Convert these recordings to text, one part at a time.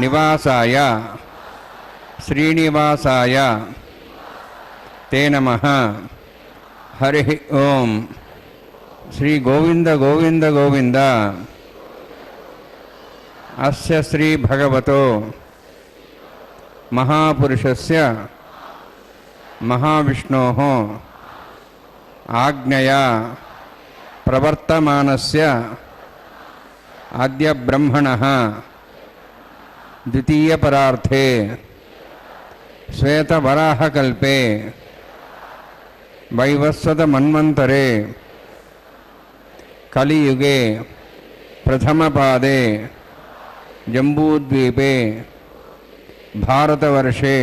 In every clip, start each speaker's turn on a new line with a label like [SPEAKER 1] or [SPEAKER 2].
[SPEAKER 1] నివాసాయ శ్రీనివాసాయ తే నమః. హరి ఓం. శ్రీ గోవింద గోవింద గోవింద. అస్య శ్రీ భగవతో మహాపురుషస్య మహావిష్ణోః ఆజ్ఞయా ప్రవర్తమానస్య అద్య బ్రహ్మణః ద్వితీయపరార్థే శ్వేతవరాహకల్పే వైవస్వతమన్వంతరే కలియుగే ప్రథమపాదే జంబూద్వీపే భారతవర్షే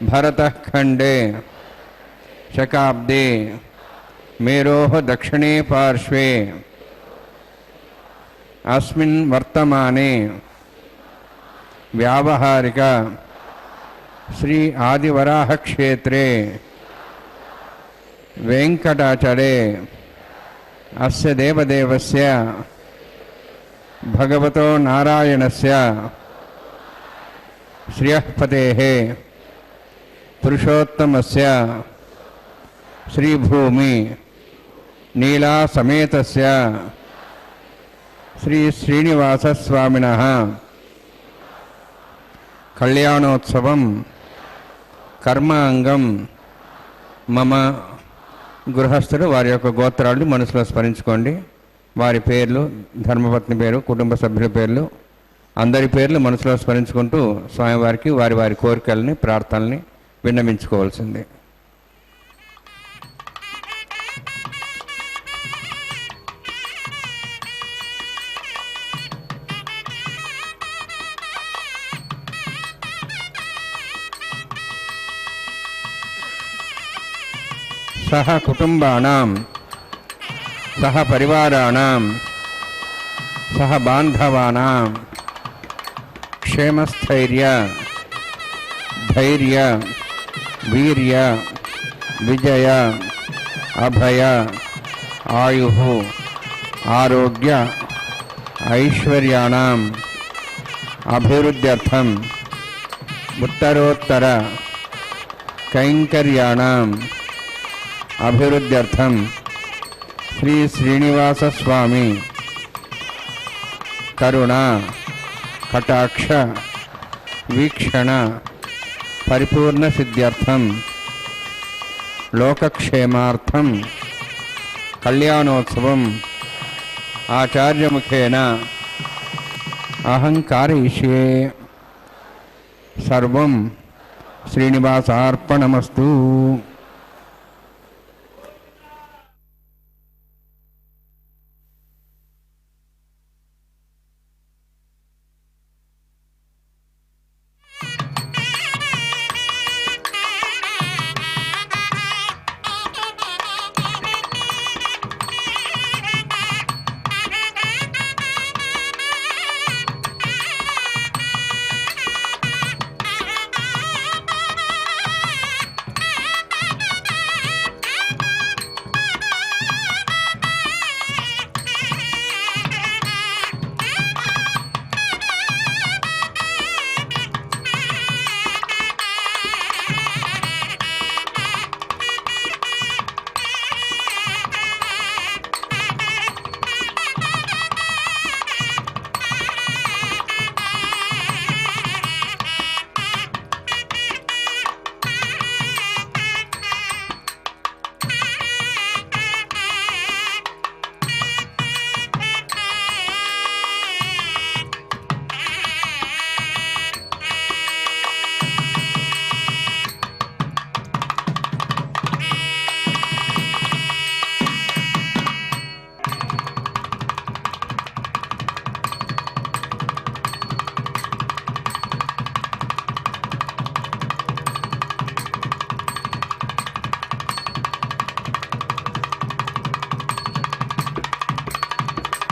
[SPEAKER 1] భరతఖండే శకాబ్దే మేరోః దక్షిణే పార్శ్వే అస్మిన్ వర్తమానే వ్యావహారిక శ్రీ ఆదివరాహ క్షేత్రే వెంకటాచలే అస్య దేవదేవస్య భగవతో నారాయణస్య శ్రియఃపతేః పురుషోత్తమస్య శ్రీభూమి నీలాసమేతస్య శ్రీ శ్రీనివాసస్వామినః కళ్యాణోత్సవం కర్మాంగం మమ. గృహస్థులు వారి యొక్క గోత్రాలు మనసులో స్మరించుకోండి. వారి పేర్లు, ధర్మపత్ని పేరు, కుటుంబ సభ్యుల పేర్లు, అందరి పేర్లు మనసులో స్మరించుకుంటూ స్వామివారికి వారి వారి కోరికల్ని ప్రార్థనల్ని విన్నవించుకోవాల్సిందే. సహ కుటుంబానాం సహ పరివారాణాం సహ బాంధవానాం క్షేమస్థైర్య ధైర్య వీర్య విజయ అభయ ఆయుః ఆరోగ్య ఐశ్వర్యాణం అభివృద్ధ్యర్థం ఉత్తరోత్తర కైంకర్యాణం అభివృద్ధ్యర్థం శ్రీ శ్రీనివాస స్వామి కరుణ కటాక్ష వీక్షణ పరిపూర్ణ సిద్ధ్యర్థం లోకక్షేమార్థం కళ్యాణోత్సవం ఆచార్యముఖేన అహం కారయిష్యే. సర్వం శ్రీనివాసార్పణమస్తు.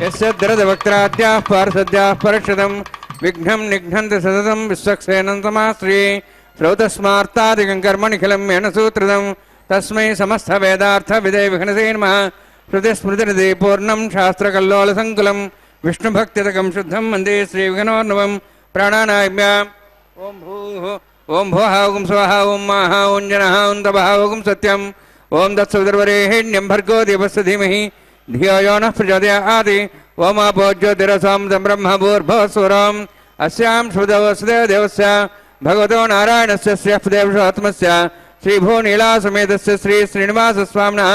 [SPEAKER 1] यस्य द्रदवक्त्राद्याः पार्षद्याः परषदं विघ्नं निघ्नन्ति सततं विश्वक्सेनं समाश्री श्रौतस्मार्तादिकं कर्मनिखिलं येन सूत्रदं तस्मै समस्तवेदार्थविदे विघ्नसे नमः। श्रुतिस्मृतिनिधि पूर्णं शास्त्रकल्लोलसङ्कुलं विष्णुभक्तितकं शुद्धं वन्दे श्रीविघ्नोर्नवं प्राणानाम्य ओम भूः ओम भुवः ओम स्वः ओम महः ओम जनः ओम तपः ओम सत्यम ओम तत्सवितुर्वरेण्यं भर्गो देवस्य धीमहि धियो यो नः प्रचोदयात् ओम आपो ज्योतिरसं ब्रह्म भूर्भुवस्वरम् अस्यां श्रुतवसुदेव देवस्य भगवतो नारायणस्य श्रीदेवशोत्तमस्य श्रीभूनीलासमेतस्य श्री श्रीनिवासस्वामिनः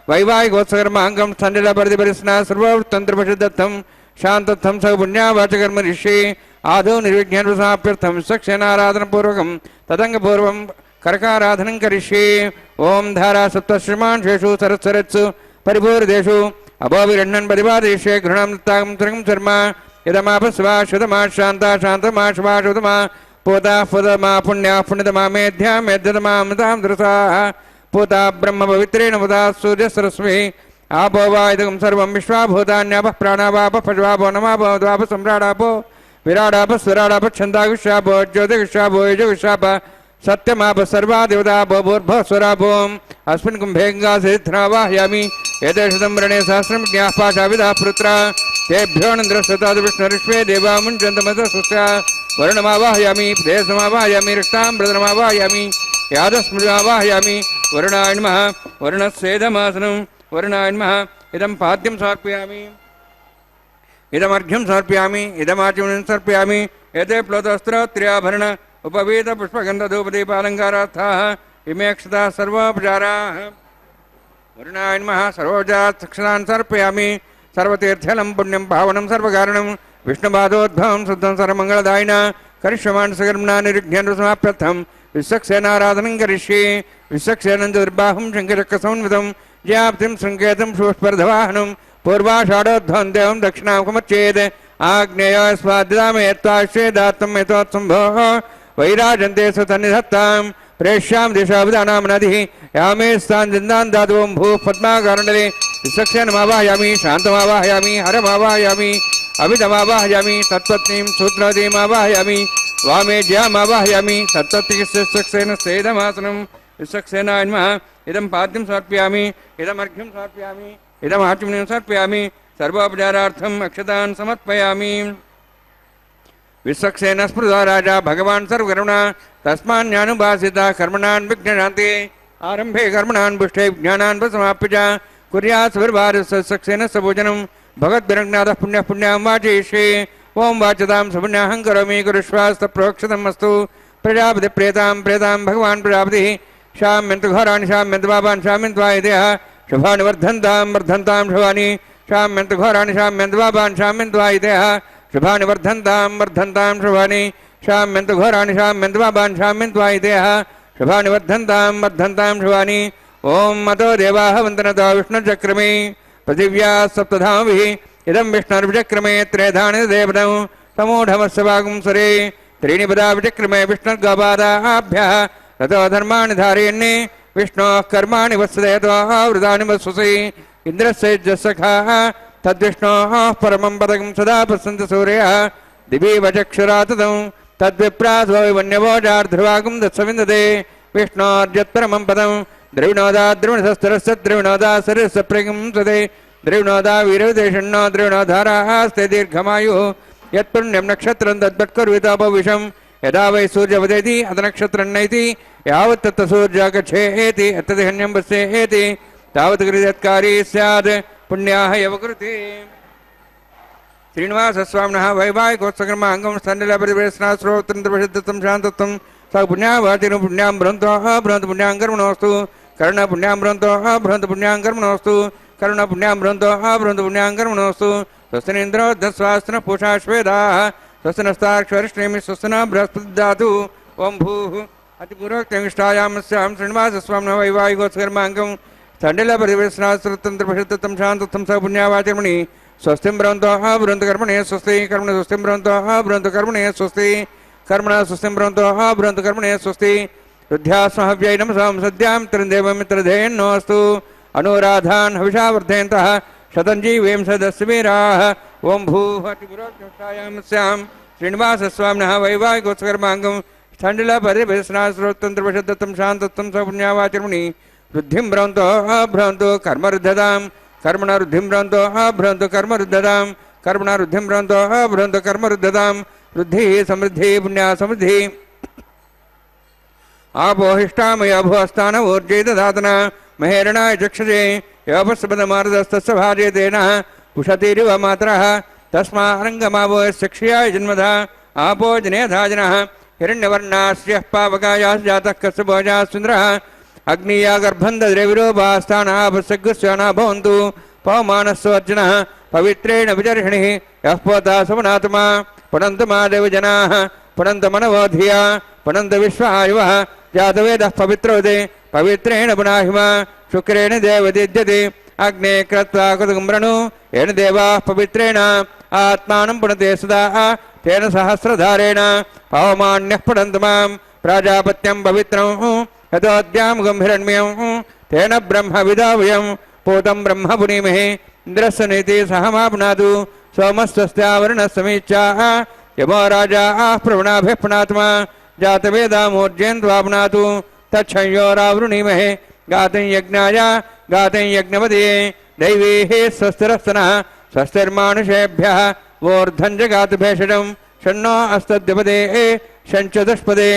[SPEAKER 1] वैवाहिकोत्सकर्माङ्गं स्थण्डिलपरिपरिस्ना सर्ववृत्तन्त्रपरिदत्तं शान्तत्थं स पुण्यावाचकर्म ऋषि आदौ निर्विघ्नसमाप्त्यर्थं सक्षेनाराधनपूर्वकं तदङ्गपूर्वं करकाराधनं करिष्ये ओम धारा सप्तश्रीमान् शेषु सरत्सरत्सु परिपूर्देषु अभोविरण्णन् परिपादेशे घृणं नृत्तां त्रिगं शर्म यदमापस्वा शुतमा शान्ता शान्तमा शुभा शुतमा पूता पुतमा पुण्या पुण्यतमा मेध्या मेध्यतमा अमृतां दृसा पूता ब्रह्म पवित्रेण मुदा सूर्यसरस्वती आपो वा इदं सर्वं विश्वाभूतान्यापः प्राणावापः पशवापो नमापो द्वापः सम्राडापो विराडापः स्वराडापः छन्दागुष्यापो ज्योतिगुष्यापो यजुगुष्यापः सत्यमाप सर्वा देवतापो भूर्भुवस्वरापो अस्मिन् कुम्भे गङ्गासिद्ध्रावाहयामि एतेषु व्रणे सहस्रं ज्ञाः पाशाविदाः पुत्रा तेभ्यो नन्द्रस्तताद् विष्णुरिष्वे देवा मुञ्चन्तमतस्या वरुणमावाहयामि प्रदेशमावाहयामि रक्ताम्बरधरमावाहयामि यादस्मृतिमावाहयामि वरुणाय नमः वरुणस्येदमासनं वरुणाय नमः इदं पाद्यं समर्पयामि इदमर्घ्यं समर्पयामि इदमाचमनं समर्पयामि एते प्लोतस्त्रोत्र्याभरण उपवीत पुष्पगन्धधूपदीपालङ्कारार्थाः इमे अक्षताः सर्वोपचाराः वरुणाय नमः सर्वोपचारान् समर्पयामि सर्वतीर्थलं पुण्यं पावनं सर्वकारणं विष्णुपादोद्भवं शुद्धं सर्वमङ्गलदायिना करिष्यमान् सकर्मणा निर्विघ्नसमाप्त्यर्थं विश्वक्सेनाराधनं करिष्ये विश्वक्सेनं दुर्बाहुं शङ्खचक्रसंवितं ज्याप्तिं सङ्केतं शुष्पर्धवाहनं पूर्वाषाढोद्भवं देवं दक्षिणामुखमच्चेत् आग्नेयस्वाद्दामेत्वाश्वेदात्तं एतोत्सम्भोः वैराजन्ते सुतन्निधत्तां प्रेष्यां दिशाभिधानां नदिः यामे स्थान् जिन्दान् दातुं भूः पद्माकारण्डले विश्वक्सेनमावाहयामि शान्तमावाहयामि हरमावाहयामि अभिधमावाहयामि तत्पत्नीं सूत्रवतीमावाहयामि वामे ज्यामावाहयामि तत्पत्नीसेन सेदमासनं विश्वक्सेनाय नमः इदं पाद्यं समर्पयामि इदमर्घ्यं समर्पयामि इदमाचमनीं समर्पयामि सर्वोपचारार्थम् अक्षतान् समर्पयामि विश्वक्सेन स्मृतो राजा भगवान् सर्वकर्मणा तस्मान्यानुभासिता कर्मणान् विघ्नशान्ते आरम्भे कर्मणान् पुष्टे ज्ञानान् समाप्य च कुर्यात् सुविर्भारस्यक्सेन सपूजनं भगवद्भिरज्ञातः पुण्यः पुण्यां वाचयिष्ये ओं वाचतां सपुण्याहं करोमि कुरुष्वास्तप्रोक्षतम् अस्तु प्रजापति प्रेतां प्रेतां भगवान् प्रजापतिः शाम्यन्तु घोराणि शाम्यन्तु पापान् शाम्यन्त्वा यदेह शुभानि वर्धन्तां वर्धन्तां शुभानि शाम्यन्तु घोराणि शाम्यन्तु पापान् शाम्यन्त्वा यदेह शुभानि वर्धन्तां वर्धन्तां शुभानि शाम्यन्तु घोराणि शाम्यन्तु पापान् शाम्यन्त्वा यदेह शुभानि वर्धन्तां वर्धन्तां शुभानि ओं मतो देवाः वन्दनतो विष्णुचक्रमे पृथिव्या सप्तधामभिः इदं विष्णुर्विचक्रमे त्रेधानि देवतं समूढमस्य वागुंसरे त्रीणि पदा विचक्रमे विष्णुर्गपादाभ्यः ततो धर्माणि धारयन्ने विष्णोः कर्माणि वत्सदेतो वृदानि वत्ससि इन्द्रस्य सखाः तद्विष्णोः परमं पदकं सदा पश्यन्ति सूर्यः दिवि वचक्षुराततं तद्विप्रासो वन्यवोजार्ध्रुवागुं दत्सविन्दते विष्णोर्यत्परमं पदं द्रविणोदा द्रविणशस्त्रस्य द्रविणोदा शरीरस्य प्रगंसते द्रविणोदा वीरविदेशन्नो द्रविणोधारास्ते दीर्घमायुः यत्पुण्यं नक्षत्रं तद्वत्कुर्वितापविशं यदा वै सूर्यवदेति अथ नक्षत्रं नैति यावत् तत् सूर्यागच्छेति अत्यधिहन्यं पश्येति तावत् कृतत्कारी स्यात् पुण्याः एव कृते श्रीनिवासस्वामिनः वैवाहिकोत्सकर्माङ्गं स्थण्डिलपरिवेशनाश्रोत्रं शान्तत्वं स पुण्यावाचिनो पुण्यां बृहन्तोः बृहन्त पुण्यां कर्मणोऽस्तु कर्णपुण्यां बृहन्तोः बृहन्त पुण्यां कर्मणोऽस्तु कर्णपुण्यां बृहन्तोः बृहन्त पुण्यां कर्मणोऽस्तु स्वस्तिनिन्द्रो दस्वास्तिनः पूषाश्वेदाः स्वस्तिनस्ताक्षरिष्णेमि स्वस्तिनः बृहस्पतिर्ददातु ओं भूः अतिपूर्वोक्तमिष्टायामस्यां श्रीनिवासस्वामिनः वैवाहिकोत्सकर्माङ्गं स्थण्डिलपरिवेशनाश्रोत्रं शान्तत्वं स पुण्यावाचर्मणि स्वस्तिं ब्रवन्तोः बृहन्त कर्मणे स्वस्ति कर्मण स्वस्तिं ब्रवन्तोः बृहन्त कर्मणे स्वस्ति कर्मणा स्वस्तिं ब्रवन्तोः बृहन्त कर्मणे स्वस्ति रुद्ध्यास्महव्यै नमसां सद्यां त्रिदेवमित्रधेयन्नोऽस्तु अनुराधान् हविषा वर्धयन्तः शतञ्जीवें सदस्वीराः ओं भूः अतिपुरोक्तमिष्टायामस्यां श्रीनिवासस्वामिनः वैवाहिकोत्सकर्माङ्गं स्थण्डिलपरिवेशनाश्रोत्रं शान्तत्वं स पुण्यावाचर्मणि वृद्धिं ब्रवन्तोः ब्रवन्तु कर्मरुद्धतां कर्मणा वृद्धिं ब्रवन्तोः ब्रवन्तु कर्मरुद्धतां कर्मणा वृद्धिं ब्रवन्तोः ब्रवन्तु कर्मरुद्धतां వృద్ధి సమృద్ధి పుణ్య సమృద్ధి ఆపోహిష్టామయ భువస్థాన ఊర్జే దాతన మహేరణాయ చక్షుషే యోపస్పదమారదస్తస్య భార్యతేన పుషతిరివ మాతరః తస్మారంగమావోయశిక్షయాయ జన్మధ आपो जनेधाजनः हिरण्यवर्णास्यः पावकायाः जातः कस्य भोजाः सुन्दरः अग्निया गर्भं दद्रविरोपास्थानापसग्गस्याना भवन्तु पवमानस्वर्जनः पवित्रेण विजर्षणिः यः पोता समनात्मा पुनन्तु मादेव जनाः पुनन्त मनवोधिया पुनन्त विश्वायुवः जातवेदः पवित्रोदे पवित्रेण पुनाहिमा शुक्रेण देवदिद्यते अग्ने कृत्वा कुतुम्रणु येन देवाः पवित्रेण आत्मानं पुनते सदा तेन सहस्रधारेण पवमान्यः पुनन्तु मां प्राजापत्यं पवित्रं यतोऽद्यां गम्भीरण्यं तेन ब्रह्मविदावयं पूतं ब्रह्म पुनीमहे इन्द्रस्य नीति सहमाप्नातु सोमस्वस्त्यावरुणसमीक्षा यमो राजा प्रवणाभिः पुनात्मा जातवेदामूर्जयन्त्वाप्नातु तच्छंयोरावृणीमहे गातं यज्ञाय गातं यज्ञपदये दैवीः स्वस्तिरस्तनः स्वस्तिर्मानुषेभ्यः वोर्धं जगात भेषजं षण्णो अस्तद्यपदे षण्चतुष्पदे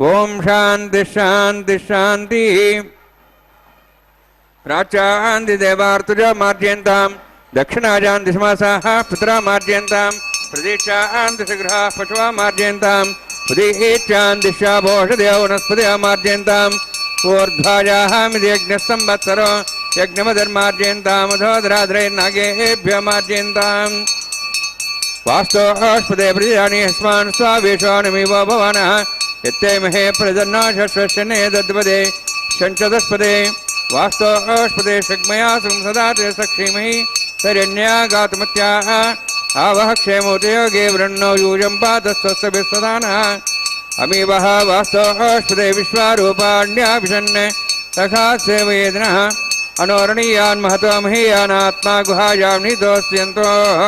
[SPEAKER 1] ओम शांति शांति शांति प्राचान्ति देवार्तुजा मार्जयन्तां दक्षिणाजान् दिशमासाः पुत्रा मार्जयन्तां प्रदीक्षान् दिशगृहाः पशवः मार्जयन्तां उदीच्यान् दिशा भोषदेव वनस्पतयः मार्जयन्तां ऊर्ध्वायाः मिदयज्ञस्संवत्सरो यज्ञमधर्मार्जयन्तां अधोदराद्रैर्नागेभ्यः मार्जयन्तां वास्तोऽस्पदे प्रजानि अस्मान् स्वावेशानमिव भवानः यत्ते महे प्रजन्नाशश्वशने दद्पदे षण्चतुष्पदे वास्तोऽस्पदे षग्मया संसदाते सक्षीमहि तैरण्या गातुमत्याः आवह क्षेमोदयोगे वृण्णो यूयं पादस्वस्तभिस्सदानः अमीवः वास्तोऽस्पदे विश्वारूपाण्याभिषन् सखा सेवयेदिनः अनोरणीयान् महतो महीयानात्मा गुहायां निदोस्यन्तोः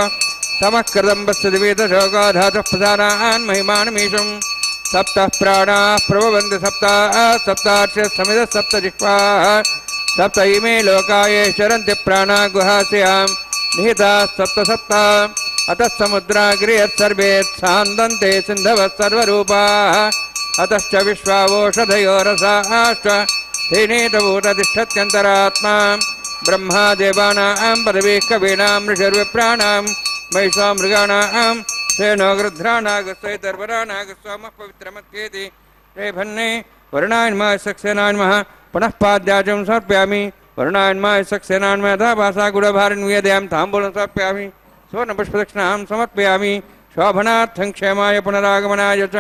[SPEAKER 1] समकृतं वस्तुदिवेदशोकाधातुः प्रसारान् महिमानमीशं सप्तः प्राणाः प्रभवन्ति सप्तार्षः समिदः सप्त जिह्वाः सप्त इमे लोकाये चरन्ति प्राणा गुहास्यां निहिताः सप्त अतः समुद्राग्र्यः सान्दन्ते सिन्धवः सर्वरूपाः अतश्च विश्वावोषधयो रसाश्च तेनेतभूततिष्ठत्यन्तरात्मा ब्रह्मा देवानां पदवीः कवीनां ऋषिर्विप्राणां महिषा मृगाणां सेनो गृध्राणागस्वैतर्वराणागस्वामः पवित्रमत्येति रेभन्ने वरुणायन्माय सक्सेनान्मः पुनः पाद्याचं समर्पयामि वरुणायन्माय सक्सेनान्मः यथा भाषा गुडभारिन्वियदयां ताम्बूलं समर्पयामि सुवर्णपुष्पदक्षिणां समर्पयामि शोभनार्थं क्षेमाय पुनरागमनाय च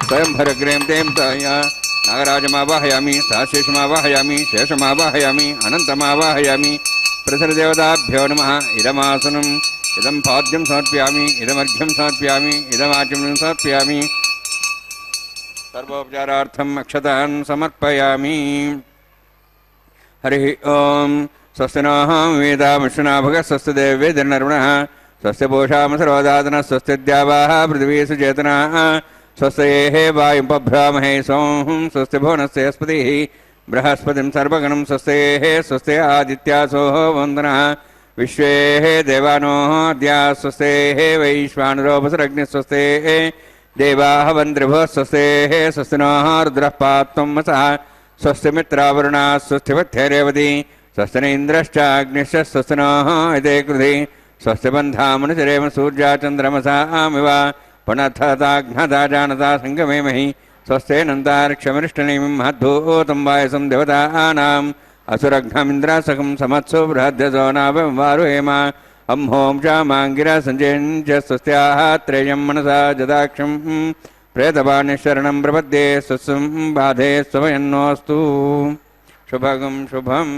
[SPEAKER 1] स्वयंभरग्रें तें ताय नागराजमावाहयामि सहशेषमावाहयामि शेषमावाहयामि अनन्तमावाहयामि प्रसरदेवताभ्यो नमः इदमासनम् इदं पाद्यं समर्पयामि इदमर्घ्यं समर्पयामि इदमाचमनं समर्पयामि सर्वोपचारार्थम् अक्षतान् समर्पयामि हरिः ओं स्वस्ति नः वेदामश्विना भगः स्वस्ति देवेर्नर्वणः स्वस्य पोषाम सर्वदातनः स्वस्ति द्यावाः पृथिवी सुचेतनाः स्वस्तेः वायुपभ्रामहे सों स्वस्ति भुवनस्य स्पतिः बृहस्पतिं सर्वगणं स्वस्तेः स्वस्ति आदित्यासोः वन्दनः विश्वेः देवानोः अद्या स्वस्तेः वैश्वानरोपसरग्निः स्वस्तेः देवाः वन्द्रिभुः स्वस्तेः स्वस्ति नः रुद्रः पात्वं वसः स्वस्ति मित्रावरुणा स्वस्तिपथ्यरेवती स्वस्ति न इन्द्रश्चाग्निश्च स्वस्ति नः इते कृधि स्वस्ति बन्धामनुचरेम सूर्याचन्द्रमसामिव पुनःथताघ्नता जानता सङ्गमेमहि स्वस्ते नन्तार्क्षमरिष्टनेमिं महद्भूतं वायसं देवतानाम् असुरघ्नमिन्द्रासकं समत्सु बृहद्यसो नाववारुहेम अम्हों च माङ्गिरा सञ्जयञ्च स्वस्त्याः त्रेयं मनसा जदाक्षं प्रेतपाणिशरणं प्रपद्ये स्वस्सं बाधे स्वयन्नोऽस्तु शुभगं शुभम्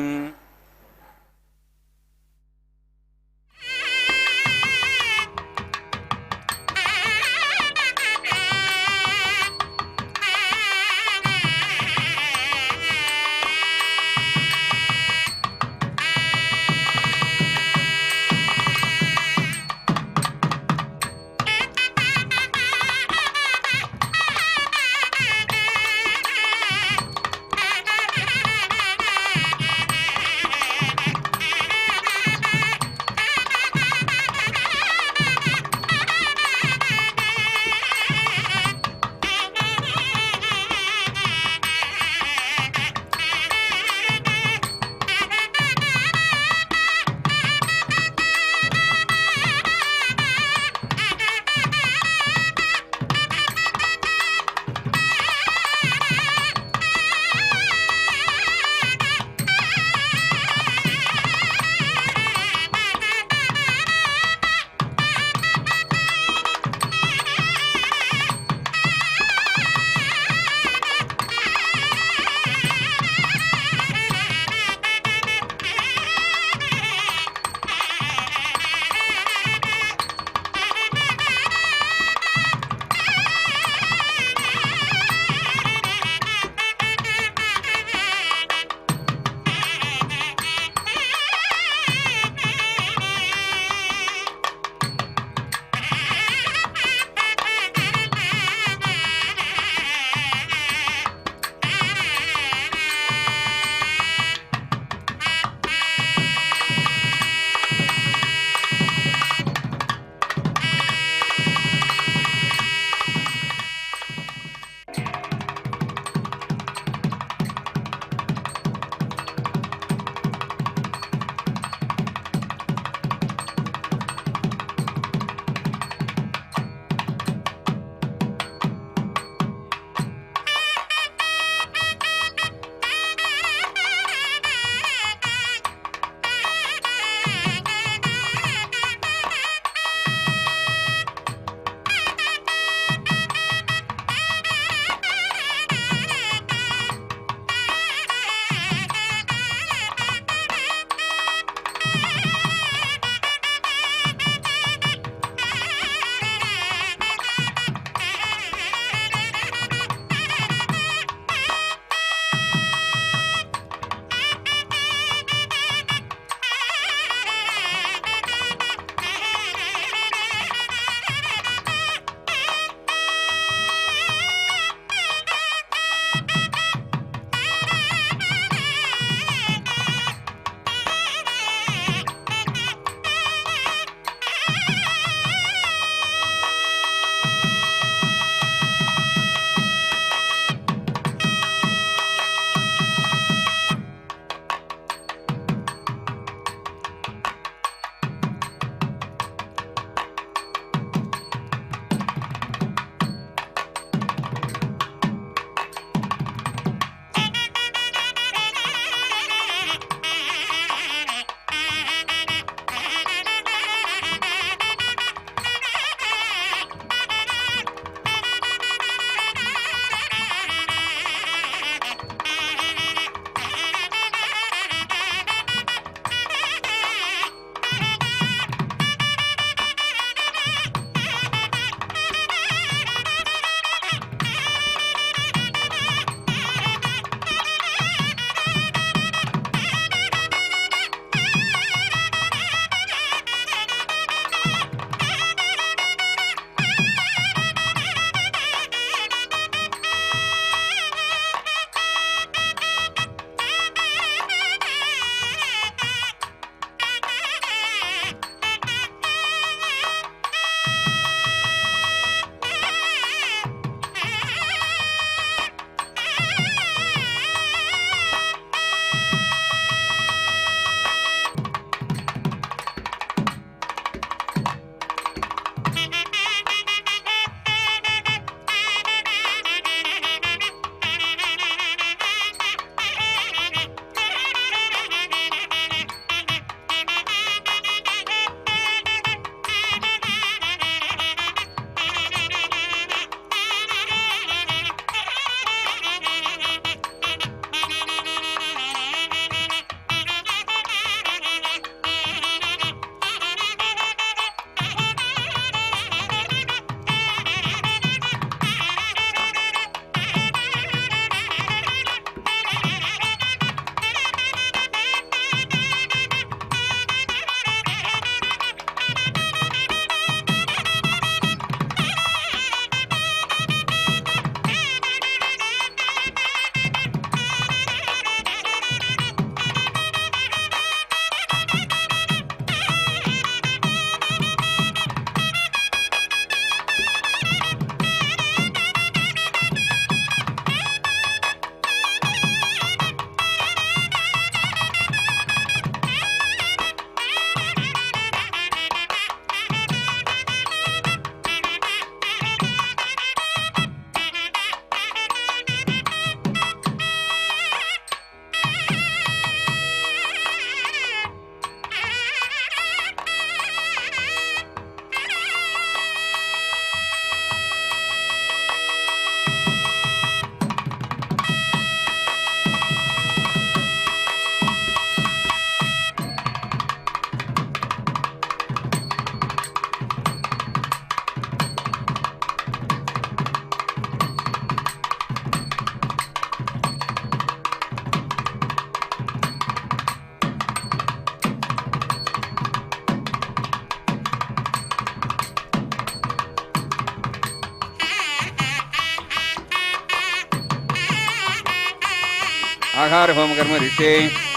[SPEAKER 1] आहार होम कर्म ऋषे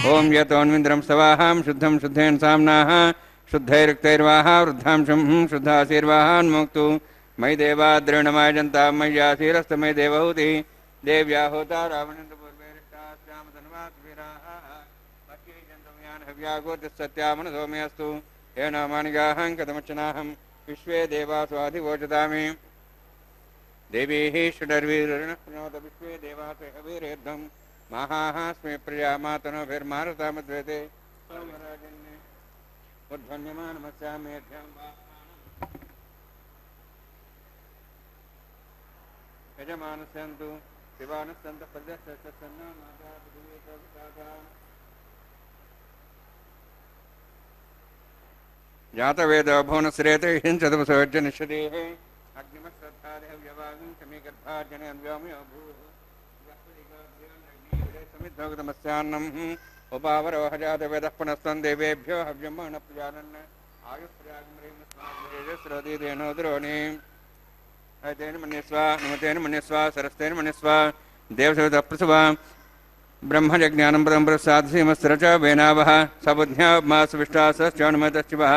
[SPEAKER 1] ओम यतोन्विन्द्रं सवाहां शुद्धं शुद्धेन साम्नाः शुद्धैरुक्तैर्वाह वृद्धांशं शुद्धाशीर्वाहान्मुक्तु मयि देवा द्रविणमाय जनता मय्याशीरस्त मयि देवहूति देव्या होता रावणेन्द्रपूर्वेरिष्टास्यामधन्वात्विराः सत्यामनसोमेऽस्तु येन मानिगाहं कथमर्चनाहं विश्वे देवास्वाधिवोचतामि देवीः षडर्वीरणः प्रणोद विश्वे देवासहवीरेद्धं माहाः स्मे प्रजा मातनोभिर्मारुतामद्वेते सोमराजन्ये उद्ध्वन्यमानमस्यामेध्यं यजमानस्यन्तु शिवानस्सन्तः प्रजस्तस्सन्नो माता पृथिवीतोऽभिताता जातवेदो भुवनश्रेते हिंसदवसोज्जनिषदेः अग्निमश्रद्धादेह व्यवागं चमे गर्भार्जने व्योमयो भूः समिद्धोगतमस्यान्नम् उपावरो हजातवेदः पुनस्तं देवेभ्यो हव्यं महनप्रजानन् आयुष्प्रजागमरेणोद्रोणीम् तेन मन्यस्व नमतेन मन्यस्व सरस्तेन मन्यस्व देवसवितः प्रसवा ब्रह्मजज्ञानं पदं प्रसादसीमस्तर च वेनावः सबुद्ध्यामासविष्टासश्चानुमतश्चिवः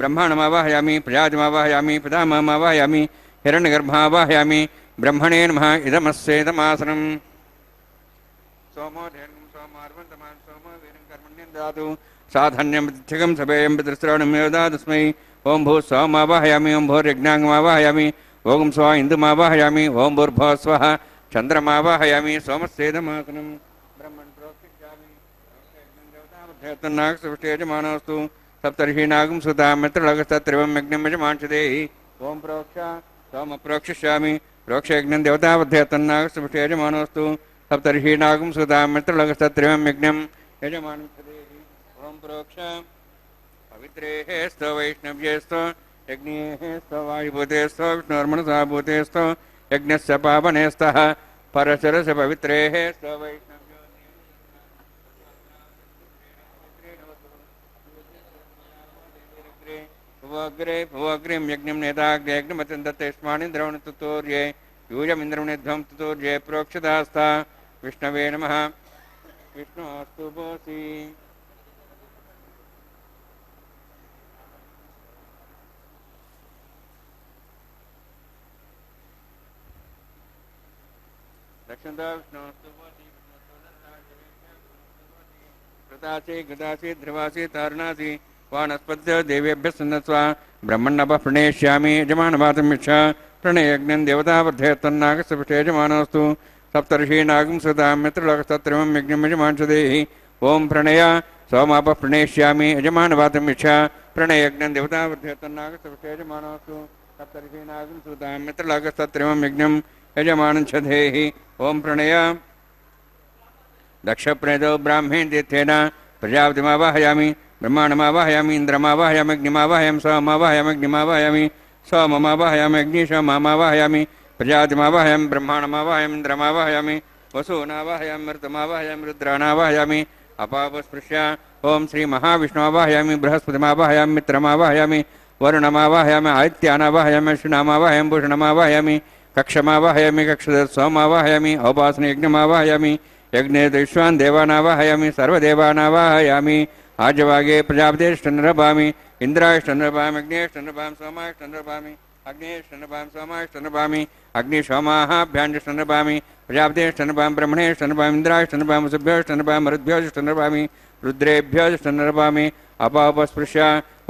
[SPEAKER 1] ब्रह्माणमावाहयामि प्रजातिमावाहयामि पितामहमावाहयामि हिरण्यगर्भावाहयामि ब्रह्मणे नमः इदमस्येदमासनम् सोमो धेनुं सोमार्वन्तमान् सोमो वीरं कर्मण्यं ददातु साधन्यं तिथिकं सभेयं पितृश्रवणं योदातस्मै ओं भूः सोमावाहयामि ओं भूर्यज्ञाङ्गमावाहयामि ओं स्वा इन्दुमावाहयामि ओं भूर्भुवः स्वः चन्द्रमावाहयामि सोमस्येदमासनम् ब्रह्मन् प्रोक्षिष्यामि देवतामध्यस्तु सप्तर्षीनागं सुतां मित्रलोकस्तत्रिवं यज्ञं यजमांसदेहि ओं प्रोक्ष सोम प्रोक्षिष्यामि प्रोक्षयज्ञं देवतामध्यस्तन्नागस्तुष्टेजमानोऽस्तु सप्तर्षीनागं सुतां मित्रलोकस्तत्रिवं यज्ञं यजमांसदेहि ओं प्रोक्ष पवित्रेः स्तो वैष्णव्येस्तो यज्ञेः स्तो वायुभूतेस्तो विष्णोर्मनसा भूतेस्तो यज्ञस्य पावनेस्तः परशरस्य पवित्रेः स्तो वैष्णव्यो भुवग्रे भुवग्रीं यज्ञं नेताग्र्यज्ञमतं दत्तेष्माणि द्रवणतुतोर्ये यूयमिन्द्रमुनिध्वं तुतोर्ये प्रोक्षदास्ता विष्णवे नमः विष्णोऽस्तु भोसि दक्षिणदा विष्णोऽस्तु भोसि कृतासि गतासि ध्रुवासि तारणासि वानस्पत्य देवेभ्यः सन्नस्वा ब्रह्मण्णपः प्रणेष्यामि यजमानवातं यच्छा प्रणयज्ञं देवतावर्धयत्तन्नागस्सुष्टे यजमानोऽस्तु सप्तर्षीनागं सुतां मित्रलोकस्तत्रिवं यज्ञं यजमांसदेहि ओं प्रणय सोमापः प्रणेष्यामि यजमानवातं यच्छा प्रणयज्ञं देवतावर्धयत्तन्नागस्सुष्टे यजमानोऽस्तु सप्तर्षीनागं सुतां मित्रलोकस्तत्रिवं यज्ञं यजमानच्छदेहि ओं प्रणय दक्षप्रणेतो ब्राह्मेण तीर्थेन प्रजापतिमावाहयामि ब्रह्माण्डमावाहयामि इन्द्रमावाहयामि अग्निमावाहयामि सोममावाहयामि अग्निमावाहयामि सोममावाहयामि अग्निशोममावाहयामि प्रजापतिमावाहयामि ब्रह्माण्डमावाहयामि इन्द्रमावाहयामि वसूनावाहयामि मरुतमावाहयामि रुद्राणावाहयामि अपापस्पृश्य ओं श्रीमहाविष्णुमावाहयामि बृहस्पतिमावाहयामि मित्रमावाहयामि वरुणमावाहयामि आदित्यानावाहयामि अश्विनामावाहयामि भूषणमावाहयामि कक्षमावाहयामि कक्षसोमावाहयामि औपासनयज्ञमावाहयामि यज्ञे विश्वान् देवानावाहयामि सर्वदेवानावाहयामि आजवागे प्रजापतिष्ठन्नरभामि इन्द्राष्टन्नरभामि अग्नेष्टन्नरभामि सोमाष्टन्नरभामि अग्नेष्टन्नरभामि सोमाष्टन्नरभामि अग्निशोमाभ्याञ्जष्टन्नरभामि प्रजापतिष्ठन्नरभामि ब्रह्मणेष्टन्नरभामि इन्द्राष्टन्नरभामि वसुभ्योष्टन्नरभामि मरुद्भ्योष्टन्नरभामि रुद्रेभ्योष्टन्नरभामि अपापस्पृश्य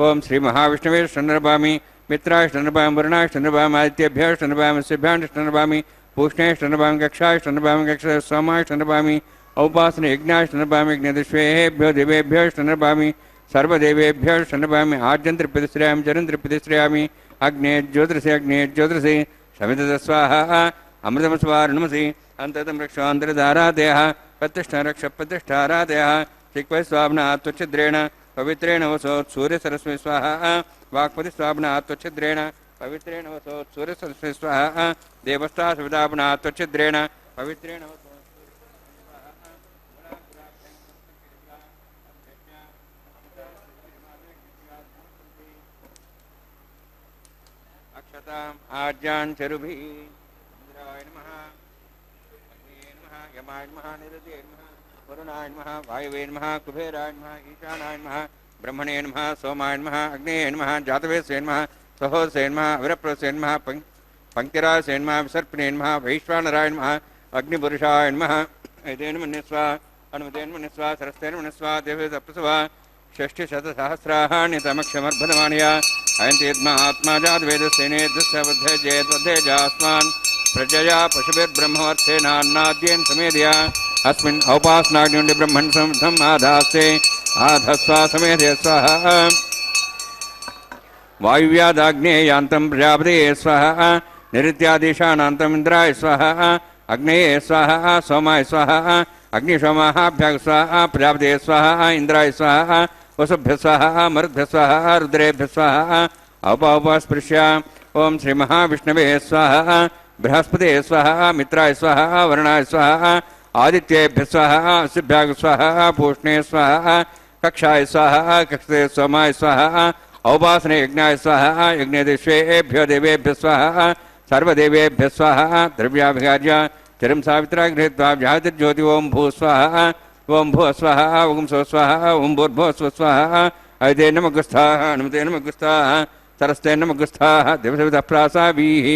[SPEAKER 1] ओं श्रीमहाविष्णवेष्टन्नरभामि मित्राष्टन्नरभामि वरुणाष्टन्नरभामि आदित्यभ्योष्टन्नरभामि वसुभ्याष्टन्नरभामि पूष्णेष्टन्नरभामि कक्षाष्टन्नरभामि कक्षसोमाष्टन्नरभामि औपासन यज्ञाष्टन्नरभामि यज्ञदुष्वेभ्यो देवेभ्योष्टन्नरभामि सर्वदेवेभ्योष्टन्नरभामि आद्यन्त्रिप्रतिश्रयामि चरन्त्रिप्रतिश्रयामि अग्ने ज्योतिषे समितस्वाहा अमृतमस्वारुणमसि अन्ततं रक्षान्तरधारादयः प्रतिष्ठारक्षप्रतिष्ठारादयः चिक्वस्वाब्नात्वच्छिद्रेण पवित्रेण वसोत् सूर्यसरस्वती स्वाहा वाक्पतिस्वाब्नात्वच्छिद्रेण पवित्रेण वसोत् सूर्यसरस्वती स्वाहा देवस्तासविदाब्नात्वच्छिद्रेण पवित्रेण वसोत् आज्ञान चरुभि इंद्राय नमः अग्निये नमः यमाय नमः निरते नमः वरुणाय नमः वायवे नमः कुबेराय नमः ईशानाय नमः ब्रह्मणे नमः सोमाय नमः अग्नेय नमः जातवेदसे नमः सहोदसे नमः अविरप्रसे नमः पंक्तिरासे नमः विसर्पिणे नमः वैश्वानराय नमः अग्निपुरुषाय नमः ऐतेन मन्यस्वा अनुमतेन मन्यस्वा सरस्तेन मन्यस्वा देवतप्रसवा षष्ठिशतसहस्राणि तमक्षमर्भदमानया अयन्तेद्मा आत्मा जातवेदसेनेद्यस्य वद्धे चेद्वद्धेजास्मान् प्रजया पशुभिर्ब्रह्मवत्सेनान्नाद्येन समेधया अस्मिन् औपासनाग्निण्डि ब्रह्मन् समर्थम् आधास्ते आधस्वा समेधे स्वाहा वायुव्यादाग्नेयान्तं प्रजापतये स्वाहा निरित्यादिशानान्तम् इन्द्राय स्वाहा अग्नये स्वाहा सोमाय स्वाहा अग्निशोमाभ्यः स्वाहा प्रजापतये स्वाहा इंद्राय स्वाहा वसुभ्यः स्वाहा मरुद्भ्यः स्वाहा रुद्रेभ्यः स्वाहा औपौपस्पृश्य ओं श्री महाविष्णवे स्वाहा बृहस्पतये स्वाहा मित्राय स्वाहा वरुणाय स्वाहा आदित्येभ्यः स्वाहा असिभ्यः स्वाहा पूष्णे स्वाहा कक्षाय स्वाहा कक्षते सोमाय स्वाहा औपासने यज्ञाय स्वाहा यज्ञदिश्वेभ्यो देवेभ्यः स्वाहा सर्वदेवेभ्यः स्वाहा द्रव्याभिगार्य चिरं सावित्रा गृहीत्वा व्याहतिर्ज्योति ओं भू स्वाहा ओं भू स्वाहा ओं सो स्वाहा ओं भूर्भुवः स्व स्वाहा ऐते नमगुस्थाः अनुमते नमगुस्थाः सरस्ते नमगुस्थाः दिवसविधः प्रासावीः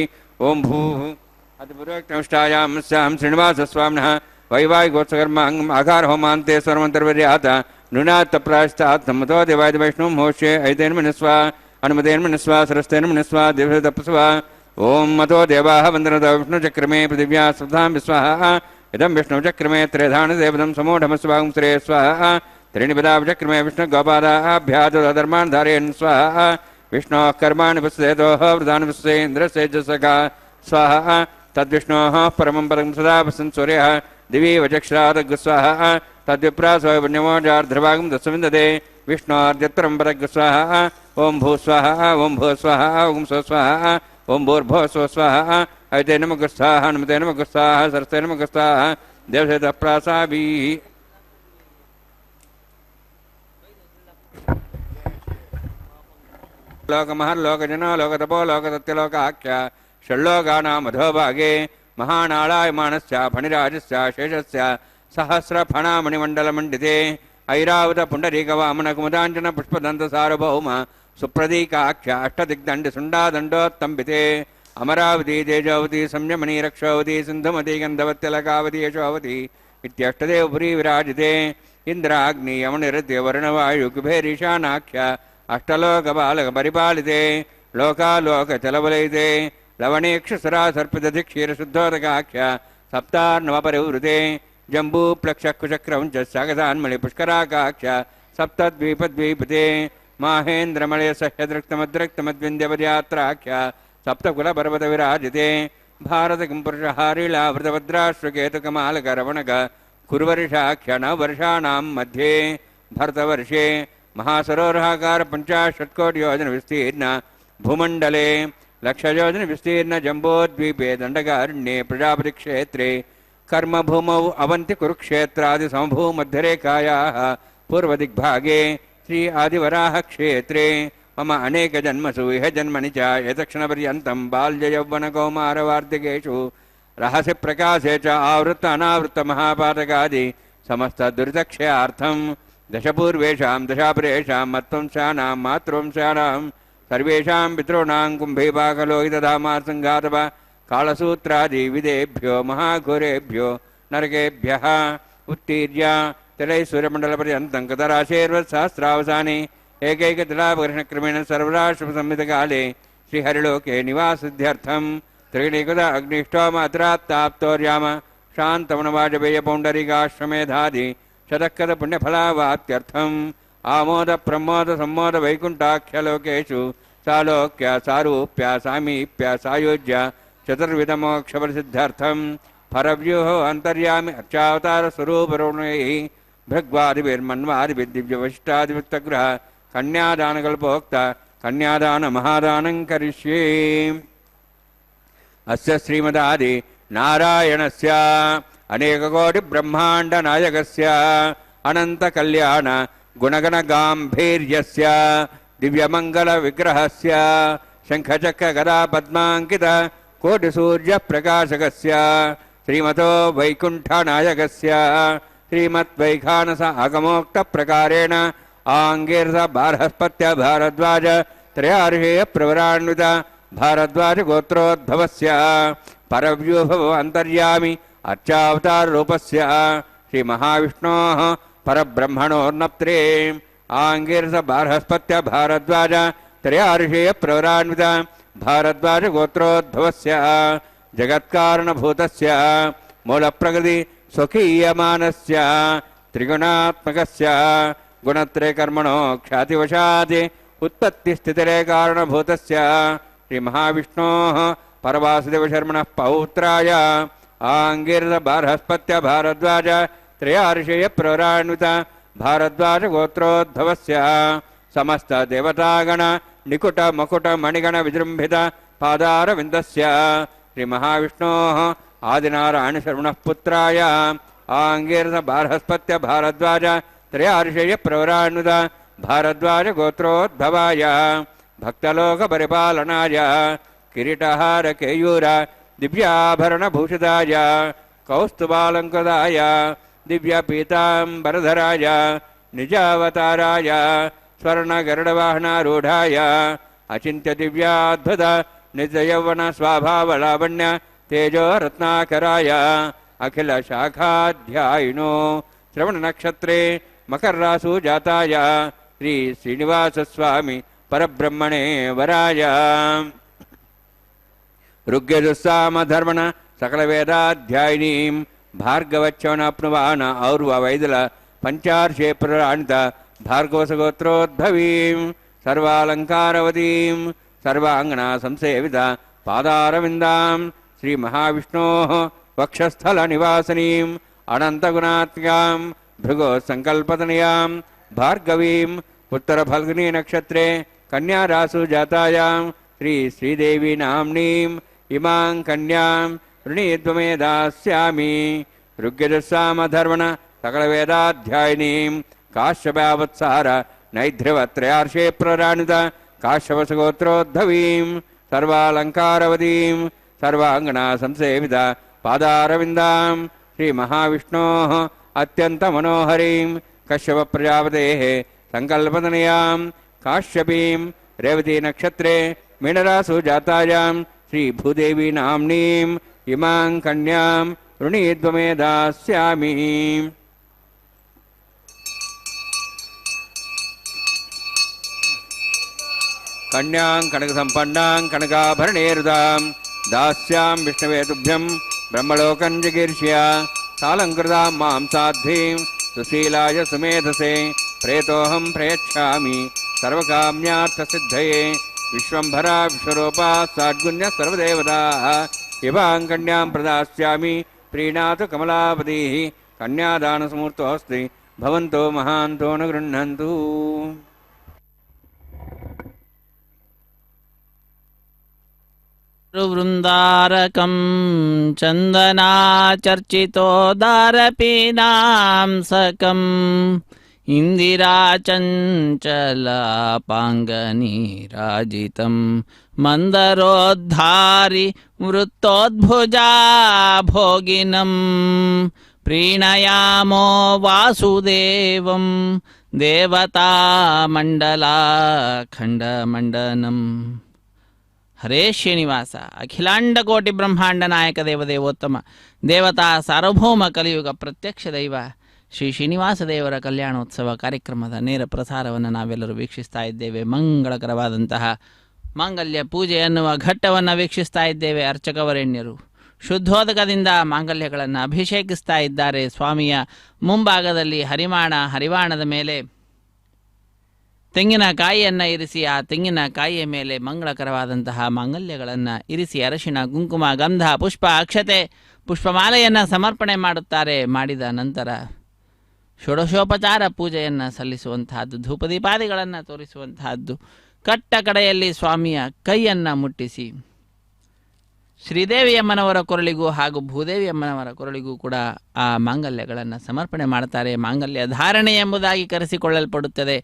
[SPEAKER 1] ओं भूः अतिपूर्वोक्तमिष्टायां स्यां श्रीनिवासस्वामिनः वैवाहिकोत्सकर्माङ्गम् आघारहोमान्ते सर्वमन्तर्वर्यात् नृणात्तप्रायश्चात् सम्मतो देवाय वैष्णवं होष्ये ऐतेन मनस्वा अनुमतेन मनस्वा सरस्तेन मनस्वा दिवसविधः ओं मतो देवाः वन्दनतो विष्णुचक्रमे पृथिव्या स्वधां विस्वाहा इदं विष्णुचक्रमे त्रेधानदेवदं समूढमस्वां श्रेय स्वाहा त्रीणिपदा चक्रमे विष्णुगोपादाभ्याधर्मान् धारयन् स्वाहा विष्णोः कर्माणि पश्येतोः वृदानि पश्ये इन्द्रसेजसका स्वाहा तद्विष्णोः परमं पदं सदा पश्यन् सूर्यः दिवि वचक्षरादग् स्वाहा तद्विप्रासो पुण्यमोजार्ध्रभागं दशविन्दते विष्णोर्यत्रं पदग् स्वाहा ओं भू स्वाहा ओं भू स्वाहा ओं सो स्वाहा ओं भूर्भुवः स्वः स्वाहा ऐते नमगुस्थाः अनुमते नमगुस्थाः सरस्ते नमगुस्थाः देवसेतः प्रासावीः लोकमहर्लोकजनो लोकतपो लोकसत्यलोकाख्या षण्लोकानां अधोभागे महानाळायमानस्य फणिराजस्य शेषस्य सहस्रफणामणिमण्डलमण्डिते ऐरावतपुण्डरीकवामनकुमुदाञ्जन पुष्पदन्तसार्वभौम सुप्रदीकाख्या अष्टदिग्दण्डसुण्डादण्डोत्तम्बिते अमरावती तेजोवती संयमनी रक्षावती सिन्धुमती गन्धवत्यलकावती यशोवती इत्यष्टदेवपुरी विराजिते इन्द्राग्नि यमनिरत्य वर्णवायुकुबेरीशानाख्या अष्टलोकपालकपरिपालिते लोकालोकचलवलयिते लवणेक्षसरा सर्पितधिक्षीरशुद्धोदकाख्या सप्तार्णवपरिवृते जम्बूप्लक्षकुचक्रं च सागतान्मलिपुष्कराकाख्या सप्तद्वीपद्वीपते माहेन्द्रमलयसह्यदृक्तमद्रक्तमद्विन्द्यपदयात्राख्या सप्तकुलपर्वतविराजिते भारतकिंपुरुषहारीलावृतभद्राश्वकेतुकमालकरवणक कुरुवर्षाख्या नववर्षाणां मध्ये भरतवर्षे महासरोवराकार 50 विस्तीर्ण भूमंडले लक्षयोजन विस्तीर्ण जंबोद्वीपे दंडकारण्ये प्रजापति क्षेत्रे कर्मभूमौ अवंति कुरुक्षेत्रादि समभूमध्यरेखायाः पूर्वदिग्भागे श्री आदिवराह क्षेत्रे मम अनेक जन्मसु इह जन्मनि च एतक्षणपर्यन्तं बाल्ययौवनकौमारवार्धिकेषु रहस्य प्रकाशे च आवृत्त अनावृत्त महापातकादि समस्त दुरितक्षयार्थं दशपूर्वेषां दशापरेषां मत्वंशानां मातृवंशानां सर्वेषां पितॄणां कुम्भीपाकलोहितधामासङ्घातव कालसूत्रादि विदेभ्यो महाघोरेभ्यो नरकेभ्यः उत्तीर्य तिलैसूर्यमण्डलपर्यन्तं कतराशेर्वत्सहस्रावसाने एकैकतिलापकर्षणक्रमेण सर्वराष्ट्रसंहितकाले श्रीहरिलोके निवासिद्ध्यर्थं त्रिणीकृत अग्निष्टोमात्रात्ताप्तोर्याम शान्तमनवाजपेयपौण्डरीकाश्वमेधादि शतकद पुण्यफलावाप्त्यर्थम् आमोद प्रमोद सम्मोद वैकुण्ठाख्यलोकेषु सालोक्य सारूप्य सामीप्य सायुज्य चतुर्विधमोक्षप्रसिद्ध्यर्थं फरव्यूह अन्तर्यामि अर्चावतारस्वरूपरोणैः भृग्वादिभिर्मन्वादिभिर्दिव्यवशिष्टादिवित्तगृह कन्यादानकल्पोक्त कन्यादानमहादानं करिष्ये। अस्य श्रीमदादि नारायणस्य अनेककोटिब्रह्माण्डनायकस्य अनन्तकल्याण गुणगणगाम्भीर्यस्य दिव्यमङ्गलविग्रहस्य शङ्खचक्रगदापद्माङ्कित कोटिसूर्यप्रकाशकस्य श्रीमतो वैकुण्ठनायकस्य श्रीमद्वैखानस आगमोक्तप्रकारेण आङ्गीरस बार्हस्पत्य भारद्वाज त्रयार्षेय प्रवरान्वित भारद्वाज गोत्रोद्भवस्य परव्यूभव अन्तर्यामि अर्चावताररूपस्य श्रीमहाविष्णोः परब्रह्मणोर्नप्त्रे आङ्गीरस बार्हस्पत्य भारद्वाज त्रयार्षेय प्रवरान्वित भारद्वाज गोत्रोद्भवस्य जगत्कारणभूतस्य मूलप्रकृति स्वकीयमानस्य त्रिगुणात्मकस्य गुणत्रयकर्मणो ख्यातिवशात् उत्पत्तिस्थितिरे कारणभूतस्य श्रीमहाविष्णोः परवासुदेवशर्मणः पौत्राय आङ्गीरस बार्हस्पत्य भारद्वाज त्रयार्षेय प्रवरान्वित भारद्वाज गोत्रोद्भवस्य समस्त देवतागण निकुट मकुट मणिगण विजृंभित पादारविन्दस्य श्रीमहाविष्णोः आदिनारायणशर्मणः पुत्राय आङ्गीरस बार्हस्पत्य भारद्वाज त्रयार्षेय प्रवरान्वित भारद्वाज गोत्रोद्भवाय भक्तलोकपरिपालनाय किरीटहार केयूर दिव्याभरणभूषिताय कौस्तुभालङ्कृताय दिव्यपीताम्बरधराय निजावताराय स्वर्णगरुडवाहनारूढाय अचिन्त्य दिव्याद्भुत निजयौवन स्वाभावलावण्य तेजो रत्नाकराय अखिल शाखाध्यायिनो श्रवणनक्षत्रे मकररासु जाताय श्री श्रीनिवासस्वामी परब्रह्मणे वराय ऋग्यजुस्सामधर्मण सकलवेदाध्यायिनीं भार्गवच्चवनाप्नुवान और्ववैदल पञ्चार्षे प्रराणित भार्गवसगोत्रोद्भवीं सर्वालङ्कारवतीं सर्वाङ्गना संसेवित पादारविन्दां श्रीमहाविष्णोः वक्षस्थलनिवासिनीम् अनन्तगुणात्मिकां भृगोसङ्कल्पतनयां भार्गवीं उत्तरफल्गुनीनक्षत्रे कन्यारासु जातायां श्रीदेवी नाम्नीम् इमां कन्यां ऋणीद्वमे दास्यामि ऋग्यजुस्सामधर्मण सकलवेदाध्यायिनीं काश्यपावत्सार नैध्र्यवत्रयार्षे प्रराणित काश्यपसगोत्रोद्भवीं सर्वालङ्कारवतीं सर्वाङ्गना संसेवित पादारविन्दां श्रीमहाविष्णोः अत्यन्तमनोहरीं कश्यपप्रजापतेः सङ्कल्पतनयां काश्यपीं रेवतीनक्षत्रे मीनरासु जातायां श्रीभूदेवी नाम्नीम् इमां कन्यां ऋणीद्वमे दास्यामि कन्यां कनकसम्पन्नां कनकाभरणेरुदां दास्यां विष्णवे तुभ्यं ब्रह्मलोकं जिगीर्ष्य सालङ्कृतां मां साध्वीं सुशीलाय सुमेधसे प्रेतोऽहं प्रयच्छामि सर्वकाम्यार्थसिद्धये विश्वम्भरा विश्वरूपा साद्गुण्य सर्वदेवताः इवां कन्यां प्रदास्यामि प्रीणातु कमलापतिः कन्यादानसमूर्तोऽस्ति भवन्तो महान्तो न गृह्णन्तु
[SPEAKER 2] वृन्दारकं चन्दनाचर्चितोदारपीनांसकम् इन्दिराचञ्चलापाङ्गनीराजितं मन्दरोद्धारि वृत्तोद्भुजा भोगिनं प्रीणयामो वासुदेवं देवतामण्डलाखण्डमण्डनम् ಹರೇ ಶ್ರೀನಿವಾಸ ಅಖಿಲಾಂಡ ಕೋಟಿ ಬ್ರಹ್ಮಾಂಡ ನಾಯಕ ದೇವದೇವೋತ್ತಮ ದೇವತಾ ಸಾರ್ವಭೌಮ ಕಲಿಯುಗ ಪ್ರತ್ಯಕ್ಷ ದೈವ ಶ್ರೀ ಶ್ರೀನಿವಾಸ ದೇವರ ಕಲ್ಯಾಣೋತ್ಸವ ಕಾರ್ಯಕ್ರಮದ ನೇರ ಪ್ರಸಾರವನ್ನು ನಾವೆಲ್ಲರೂ ವೀಕ್ಷಿಸ್ತಾ ಇದ್ದೇವೆ. ಮಂಗಳಕರವಾದಂತಹ ಮಾಂಗಲ್ಯ ಪೂಜೆ ಎನ್ನುವ ಘಟ್ಟವನ್ನು ವೀಕ್ಷಿಸ್ತಾ ಇದ್ದೇವೆ. ಅರ್ಚಕವರೇಣ್ಯರು ಶುದ್ಧೋದಕದಿಂದ ಮಾಂಗಲ್ಯಗಳನ್ನು ಅಭಿಷೇಕಿಸ್ತಾ ಇದ್ದಾರೆ. ಸ್ವಾಮಿಯ ಮುಂಭಾಗದಲ್ಲಿ ಹರಿವಾಣದ ಮೇಲೆ ತೆಂಗಿನಕಾಯಿಯನ್ನು ಇರಿಸಿ ಆ ತೆಂಗಿನಕಾಯಿಯ ಮೇಲೆ ಮಂಗಳಕರವಾದಂತಹ ಮಾಂಗಲ್ಯಗಳನ್ನು ಇರಿಸಿ ಅರಶಿಣ, ಕುಂಕುಮ, ಗಂಧ, ಪುಷ್ಪ, ಅಕ್ಷತೆ, ಪುಷ್ಪಮಾಲೆಯನ್ನು ಸಮರ್ಪಣೆ ಮಾಡುತ್ತಾರೆ. ಮಾಡಿದ ನಂತರ ಷೋಡಶೋಪಚಾರ ಪೂಜೆಯನ್ನು ಸಲ್ಲಿಸುವಂತಹದ್ದು, ಧೂಪದೀಪಾದಿಗಳನ್ನು ತೋರಿಸುವಂತಹದ್ದು. ಕಟ್ಟ ಕಡೆಯಲ್ಲಿ ಸ್ವಾಮಿಯ ಕೈಯನ್ನು ಮುಟ್ಟಿಸಿ ಶ್ರೀದೇವಿಯಮ್ಮನವರ ಕೊರಳಿಗೂ ಹಾಗೂ ಭೂದೇವಿಯಮ್ಮನವರ ಕೊರಳಿಗೂ ಕೂಡ ಆ ಮಾಂಗಲ್ಯಗಳನ್ನು ಸಮರ್ಪಣೆ ಮಾಡ್ತಾರೆ. ಮಾಂಗಲ್ಯ ಧಾರಣೆ ಎಂಬುದಾಗಿ ಕರೆಸಿಕೊಳ್ಳಲ್ಪಡುತ್ತದೆ.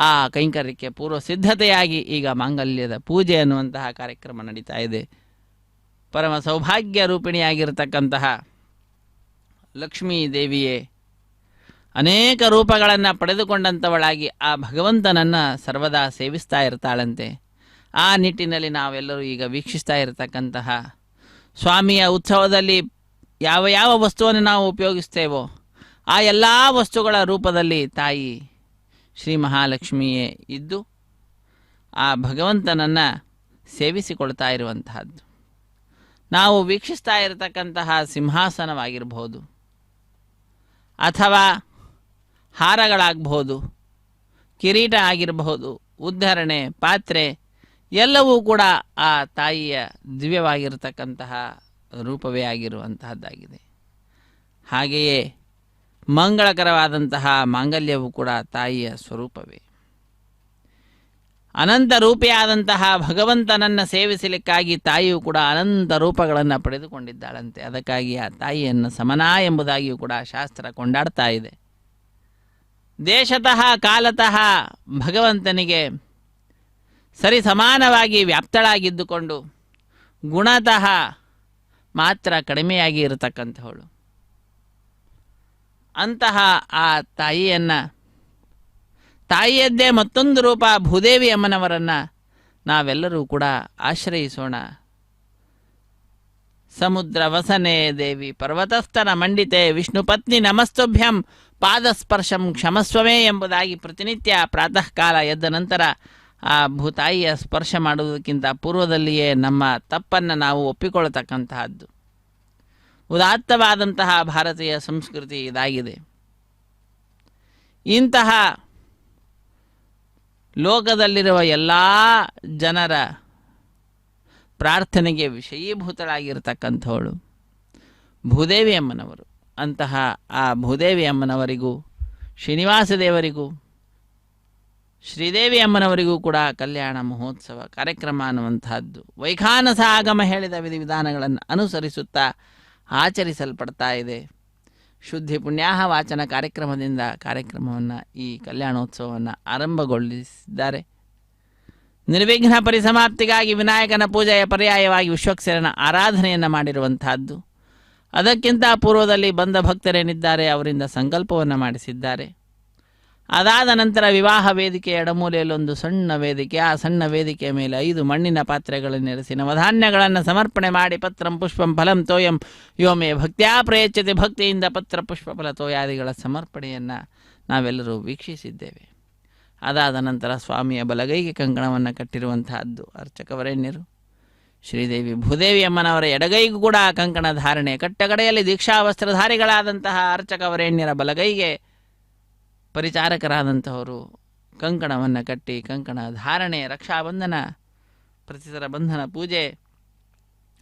[SPEAKER 2] ಆ ಕೈಂಕರ್ಯಕ್ಕೆ ಪೂರ್ವ ಸಿದ್ಧತೆಯಾಗಿ ಈಗ ಮಾಂಗಲ್ಯದ ಪೂಜೆ ಅನ್ನುವಂತಹ ಕಾರ್ಯಕ್ರಮ ನಡೀತಾ ಇದೆ. ಪರಮ ಸೌಭಾಗ್ಯ ರೂಪಿಣಿಯಾಗಿರ್ತಕ್ಕಂತಹ ಲಕ್ಷ್ಮೀ ದೇವಿಯೇ ಅನೇಕ ರೂಪಗಳನ್ನು ಪಡೆದುಕೊಂಡಂಥವಳಾಗಿ ಆ ಭಗವಂತನನ್ನು ಸರ್ವದಾ ಸೇವಿಸ್ತಾ ಇರ್ತಾಳಂತೆ. ಆ ನಿಟ್ಟಿನಲ್ಲಿ ನಾವೆಲ್ಲರೂ ಈಗ ವೀಕ್ಷಿಸ್ತಾ ಇರತಕ್ಕಂತಹ ಸ್ವಾಮಿಯ ಉತ್ಸವದಲ್ಲಿ ಯಾವ ಯಾವ ವಸ್ತುವನ್ನು ನಾವು ಉಪಯೋಗಿಸ್ತೇವೋ ಆ ಎಲ್ಲ ವಸ್ತುಗಳ ರೂಪದಲ್ಲಿ ತಾಯಿ ಶ್ರೀ ಮಹಾಲಕ್ಷ್ಮಿಯೇ ಇದ್ದು ಆ ಭಗವಂತನನ್ನು ಸೇವಿಸಿಕೊಳ್ತಾ ಇರುವಂತಹದ್ದು. ನಾವು ವೀಕ್ಷಿಸ್ತಾ ಇರತಕ್ಕಂತಹ ಸಿಂಹಾಸನವಾಗಿರಬಹುದು, ಅಥವಾ ಹಾರಗಳಾಗಬಹುದು, ಕಿರೀಟ ಆಗಿರಬಹುದು, ಉದ್ಧರಣೆ, ಪಾತ್ರೆ ಎಲ್ಲವೂ ಕೂಡ ಆ ತಾಯಿಯ ದಿವ್ಯವಾಗಿರತಕ್ಕಂತಹ ರೂಪವೇ ಆಗಿರುವಂತಹದ್ದಾಗಿದೆ. ಹಾಗೆಯೇ ಮಂಗಳಕರವಾದಂತಹ ಮಾಂಗಲ್ಯವು ಕೂಡ ತಾಯಿಯ ಸ್ವರೂಪವೇ. ಅನಂತ ರೂಪಿಯಾದಂತಹ ಭಗವಂತನನ್ನು ಸೇವಿಸಲಿಕ್ಕಾಗಿ ತಾಯಿಯು ಕೂಡ ಅನಂತ ರೂಪಗಳನ್ನು ಪಡೆದುಕೊಂಡಿದ್ದಾಳಂತೆ. ಅದಕ್ಕಾಗಿ ಆ ತಾಯಿಯನ್ನು ಸಮನಾ ಎಂಬುದಾಗಿಯೂ ಕೂಡ ಶಾಸ್ತ್ರ ಕೊಂಡಾಡ್ತಾ ಇದೆ. ದೇಶತಃ ಕಾಲತಃ ಭಗವಂತನಿಗೆ ಸರಿ ಸಮಾನವಾಗಿ ವ್ಯಾಪ್ತಳಾಗಿದ್ದುಕೊಂಡು ಗುಣತಃ ಮಾತ್ರ ಕಡಿಮೆಯಾಗಿ ಇರತಕ್ಕಂಥವಳು. ಅಂತಹ ಆ ತಾಯಿಯನ್ನು, ತಾಯಿಯದ್ದೇ ಮತ್ತೊಂದು ರೂಪ ಭೂದೇವಿ ಅಮ್ಮನವರನ್ನು ನಾವೆಲ್ಲರೂ ಕೂಡ ಆಶ್ರಯಿಸೋಣ. ಸಮುದ್ರ ವಸನೆ ದೇವಿ ಪರ್ವತಸ್ಥನ ಮಂಡಿತೆ ವಿಷ್ಣು ಪತ್ನಿ ನಮಸ್ತುಭ್ಯಂ ಪಾದಸ್ಪರ್ಶಂ ಕ್ಷಮಸ್ವಮೇ ಎಂಬುದಾಗಿ ಪ್ರತಿನಿತ್ಯ ಪ್ರಾತಃ ಕಾಲ ಎದ್ದ ನಂತರ ಆ ಭೂತಾಯಿಯ ಸ್ಪರ್ಶ ಮಾಡುವುದಕ್ಕಿಂತ ಪೂರ್ವದಲ್ಲಿಯೇ ನಮ್ಮ ತಪ್ಪನ್ನು ನಾವು ಒಪ್ಪಿಕೊಳ್ಳತಕ್ಕಂತಹದ್ದು. ಉದಾತ್ತವಾದಂತಹ ಭಾರತೀಯ ಸಂಸ್ಕೃತಿ ಇದಾಗಿದೆ. ಇಂತಹ ಲೋಕದಲ್ಲಿರುವ ಎಲ್ಲ ಜನರ ಪ್ರಾರ್ಥನೆಗೆ ವಿಷಯೀಭೂತಳಾಗಿರ್ತಕ್ಕಂಥವಳು ಭೂದೇವಿ ಅಮ್ಮನವರು. ಅಂತಹ ಆ ಭೂದೇವಿ ಅಮ್ಮನವರಿಗೂ ಶ್ರೀನಿವಾಸ ದೇವರಿಗೂ ಶ್ರೀದೇವಿ ಅಮ್ಮನವರಿಗೂ ಕೂಡ ಕಲ್ಯಾಣ ಮಹೋತ್ಸವ ಕಾರ್ಯಕ್ರಮ ಅನ್ನುವಂತಹದ್ದು ವೈಖಾನಸ ಆಗಮ ಹೇಳಿದ ವಿಧಿವಿಧಾನಗಳನ್ನು ಅನುಸರಿಸುತ್ತಾ ಆಚರಿಸಲ್ಪಡ್ತಾ ಇದೆ. ಶುದ್ಧಿ ಪುಣ್ಯಾಹ ವಾಚನ ಕಾರ್ಯಕ್ರಮದಿಂದ ಕಾರ್ಯಕ್ರಮವನ್ನು, ಈ ಕಲ್ಯಾಣೋತ್ಸವವನ್ನು ಆರಂಭಗೊಳಿಸಿದ್ದಾರೆ. ನಿರ್ವಿಘ್ನ ಪರಿಸಮಾಪ್ತಿಗಾಗಿ ವಿನಾಯಕನ ಪೂಜೆಯ ಪರ್ಯಾಯವಾಗಿ ವಿಶ್ವಕ್ಸೇನನ ಆರಾಧನೆಯನ್ನು ಮಾಡಿರುವಂತಹದ್ದು. ಅದಕ್ಕಿಂತ ಪೂರ್ವದಲ್ಲಿ ಬಂದ ಭಕ್ತರೇನಿದ್ದಾರೆ ಅವರಿಂದ ಸಂಕಲ್ಪವನ್ನು ಮಾಡಿಸಿದ್ದಾರೆ. ಅದಾದ ನಂತರ ವಿವಾಹ ವೇದಿಕೆಯ ಎಡಮೂಲೆಯಲ್ಲೊಂದು ಸಣ್ಣ ವೇದಿಕೆ, ಆ ಸಣ್ಣ ವೇದಿಕೆಯ ಮೇಲೆ 5 ಮಣ್ಣಿನ ಪಾತ್ರೆಗಳನ್ನು ಇರಿಸಿ ನವಧಾನ್ಯಗಳನ್ನು ಸಮರ್ಪಣೆ ಮಾಡಿ ಪತ್ರಂ ಪುಷ್ಪಂ ಫಲಂ ತೋಯಂ ಯೋಮೇ ಭಕ್ತ್ಯಾ ಪ್ರಯಚ್ಯತೆ, ಭಕ್ತಿಯಿಂದ ಪತ್ರ ಪುಷ್ಪ ಫಲ ತೋಯಾದಿಗಳ ಸಮರ್ಪಣೆಯನ್ನು ನಾವೆಲ್ಲರೂ ವೀಕ್ಷಿಸಿದ್ದೇವೆ. ಅದಾದ ನಂತರ ಸ್ವಾಮಿಯ ಬಲಗೈಗೆ ಕಂಕಣವನ್ನು ಕಟ್ಟಿರುವಂತಹದ್ದು ಅರ್ಚಕವರೇಣ್ಯರು. ಶ್ರೀದೇವಿ ಭೂದೇವಿ ಅಮ್ಮನವರ ಎಡಗೈಗೂ ಕೂಡ ಕಂಕಣ ಧಾರಣೆ, ಕಟ್ಟಗಡೆಯಲ್ಲಿ ದೀಕ್ಷಾವಸ್ತ್ರಧಾರಿಗಳಾದಂತಹ ಅರ್ಚಕವರೇಣ್ಯರ ಬಲಗೈಗೆ ಪರಿಚಾರಕರಾದಂಥವರು ಕಂಕಣವನ್ನು ಕಟ್ಟಿ ಕಂಕಣ ಧಾರಣೆ, ರಕ್ಷಾಬಂಧನ, ಪ್ರತಿಸರ ಬಂಧನ ಪೂಜೆ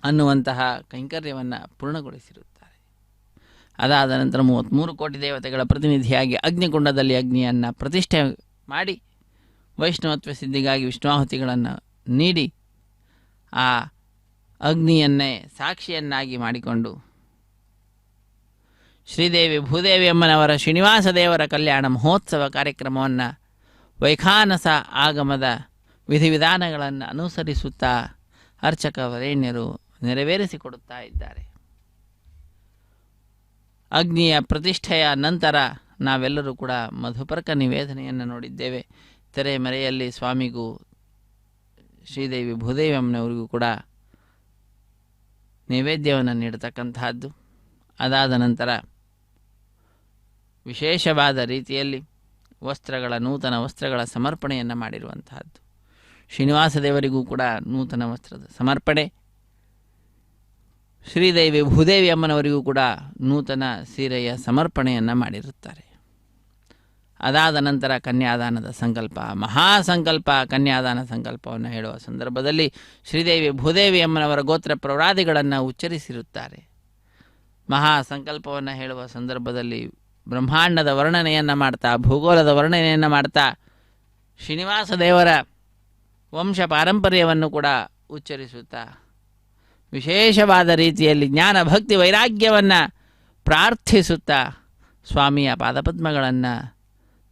[SPEAKER 2] ಅನ್ನುವಂತಹ ಕೈಂಕರ್ಯವನ್ನು ಪೂರ್ಣಗೊಳಿಸಿರುತ್ತಾರೆ. ಅದಾದ ನಂತರ 33 ಕೋಟಿ ದೇವತೆಗಳ ಪ್ರತಿನಿಧಿಯಾಗಿ ಅಗ್ನಿಕುಂಡದಲ್ಲಿ ಅಗ್ನಿಯನ್ನು ಪ್ರತಿಷ್ಠೆ ಮಾಡಿ ವೈಷ್ಣವತ್ವ ಸಿದ್ಧಿಗಾಗಿ ವಿಷ್ಣುವಾಹುತಿಗಳನ್ನು ನೀಡಿ ಆ ಅಗ್ನಿಯನ್ನೇ ಸಾಕ್ಷಿಯನ್ನಾಗಿ ಮಾಡಿಕೊಂಡು ಶ್ರೀದೇವಿ ಭೂದೇವಿ ಅಮ್ಮನವರ ಶ್ರೀನಿವಾಸ ದೇವರ ಕಲ್ಯಾಣ ಮಹೋತ್ಸವ ಕಾರ್ಯಕ್ರಮವನ್ನು ವೈಖಾನಸ ಆಗಮದ ವಿಧಿವಿಧಾನಗಳನ್ನು ಅನುಸರಿಸುತ್ತಾ ಅರ್ಚಕ ವರೇಣ್ಯರು ನೆರವೇರಿಸಿಕೊಡುತ್ತಾ ಇದ್ದಾರೆ. ಅಗ್ನಿಯ ಪ್ರತಿಷ್ಠೆಯ ನಂತರ ನಾವೆಲ್ಲರೂ ಕೂಡ ಮಧುಪರ್ಕ ನಿವೇದನೆಯನ್ನು ನೋಡಿದ್ದೇವೆ. ತೆರೆಮರೆಯಲ್ಲಿ ಸ್ವಾಮಿಗೂ ಶ್ರೀದೇವಿ ಭೂದೇವಿ ಅಮ್ಮನವರಿಗೂ ಕೂಡ ನೈವೇದ್ಯವನ್ನು ನೀಡತಕ್ಕಂತಹದ್ದು. ಅದಾದ ನಂತರ ವಿಶೇಷವಾದ ರೀತಿಯಲ್ಲಿ ನೂತನ ವಸ್ತ್ರಗಳ ಸಮರ್ಪಣೆಯನ್ನು ಮಾಡಿರುವಂತಹದ್ದು. ಶ್ರೀನಿವಾಸ ದೇವರಿಗೂ ಕೂಡ ನೂತನ ವಸ್ತ್ರದ ಸಮರ್ಪಣೆ, ಶ್ರೀದೇವಿ ಭೂದೇವಿ ಅಮ್ಮನವರಿಗೂ ಕೂಡ ನೂತನ ಸೀರೆಯ ಸಮರ್ಪಣೆಯನ್ನು ಮಾಡಿರುತ್ತಾರೆ. ಅದಾದ ನಂತರ ಕನ್ಯಾದಾನದ ಸಂಕಲ್ಪ, ಮಹಾಸಂಕಲ್ಪ ಕನ್ಯಾದಾನ ಸಂಕಲ್ಪವನ್ನು ಹೇಳುವ ಸಂದರ್ಭದಲ್ಲಿ ಶ್ರೀದೇವಿ ಭೂದೇವಿ ಅಮ್ಮನವರ ಗೋತ್ರ ಪ್ರೌಢಾದಿಗಳನ್ನು ಉಚ್ಚರಿಸಿರುತ್ತಾರೆ. ಮಹಾಸಂಕಲ್ಪವನ್ನು ಹೇಳುವ ಸಂದರ್ಭದಲ್ಲಿ ಬ್ರಹ್ಮಾಂಡದ ವರ್ಣನೆಯನ್ನು ಮಾಡ್ತಾ, ಭೂಗೋಳದ ವರ್ಣನೆಯನ್ನು ಮಾಡ್ತಾ, ಶ್ರೀನಿವಾಸ ದೇವರ ವಂಶ ಪಾರಂಪರ್ಯವನ್ನು ಕೂಡ ಉಚ್ಚರಿಸುತ್ತಾ, ವಿಶೇಷವಾದ ರೀತಿಯಲ್ಲಿ ಜ್ಞಾನ ಭಕ್ತಿ ವೈರಾಗ್ಯವನ್ನು ಪ್ರಾರ್ಥಿಸುತ್ತಾ, ಸ್ವಾಮಿಯ ಪಾದಪದ್ಮಗಳನ್ನು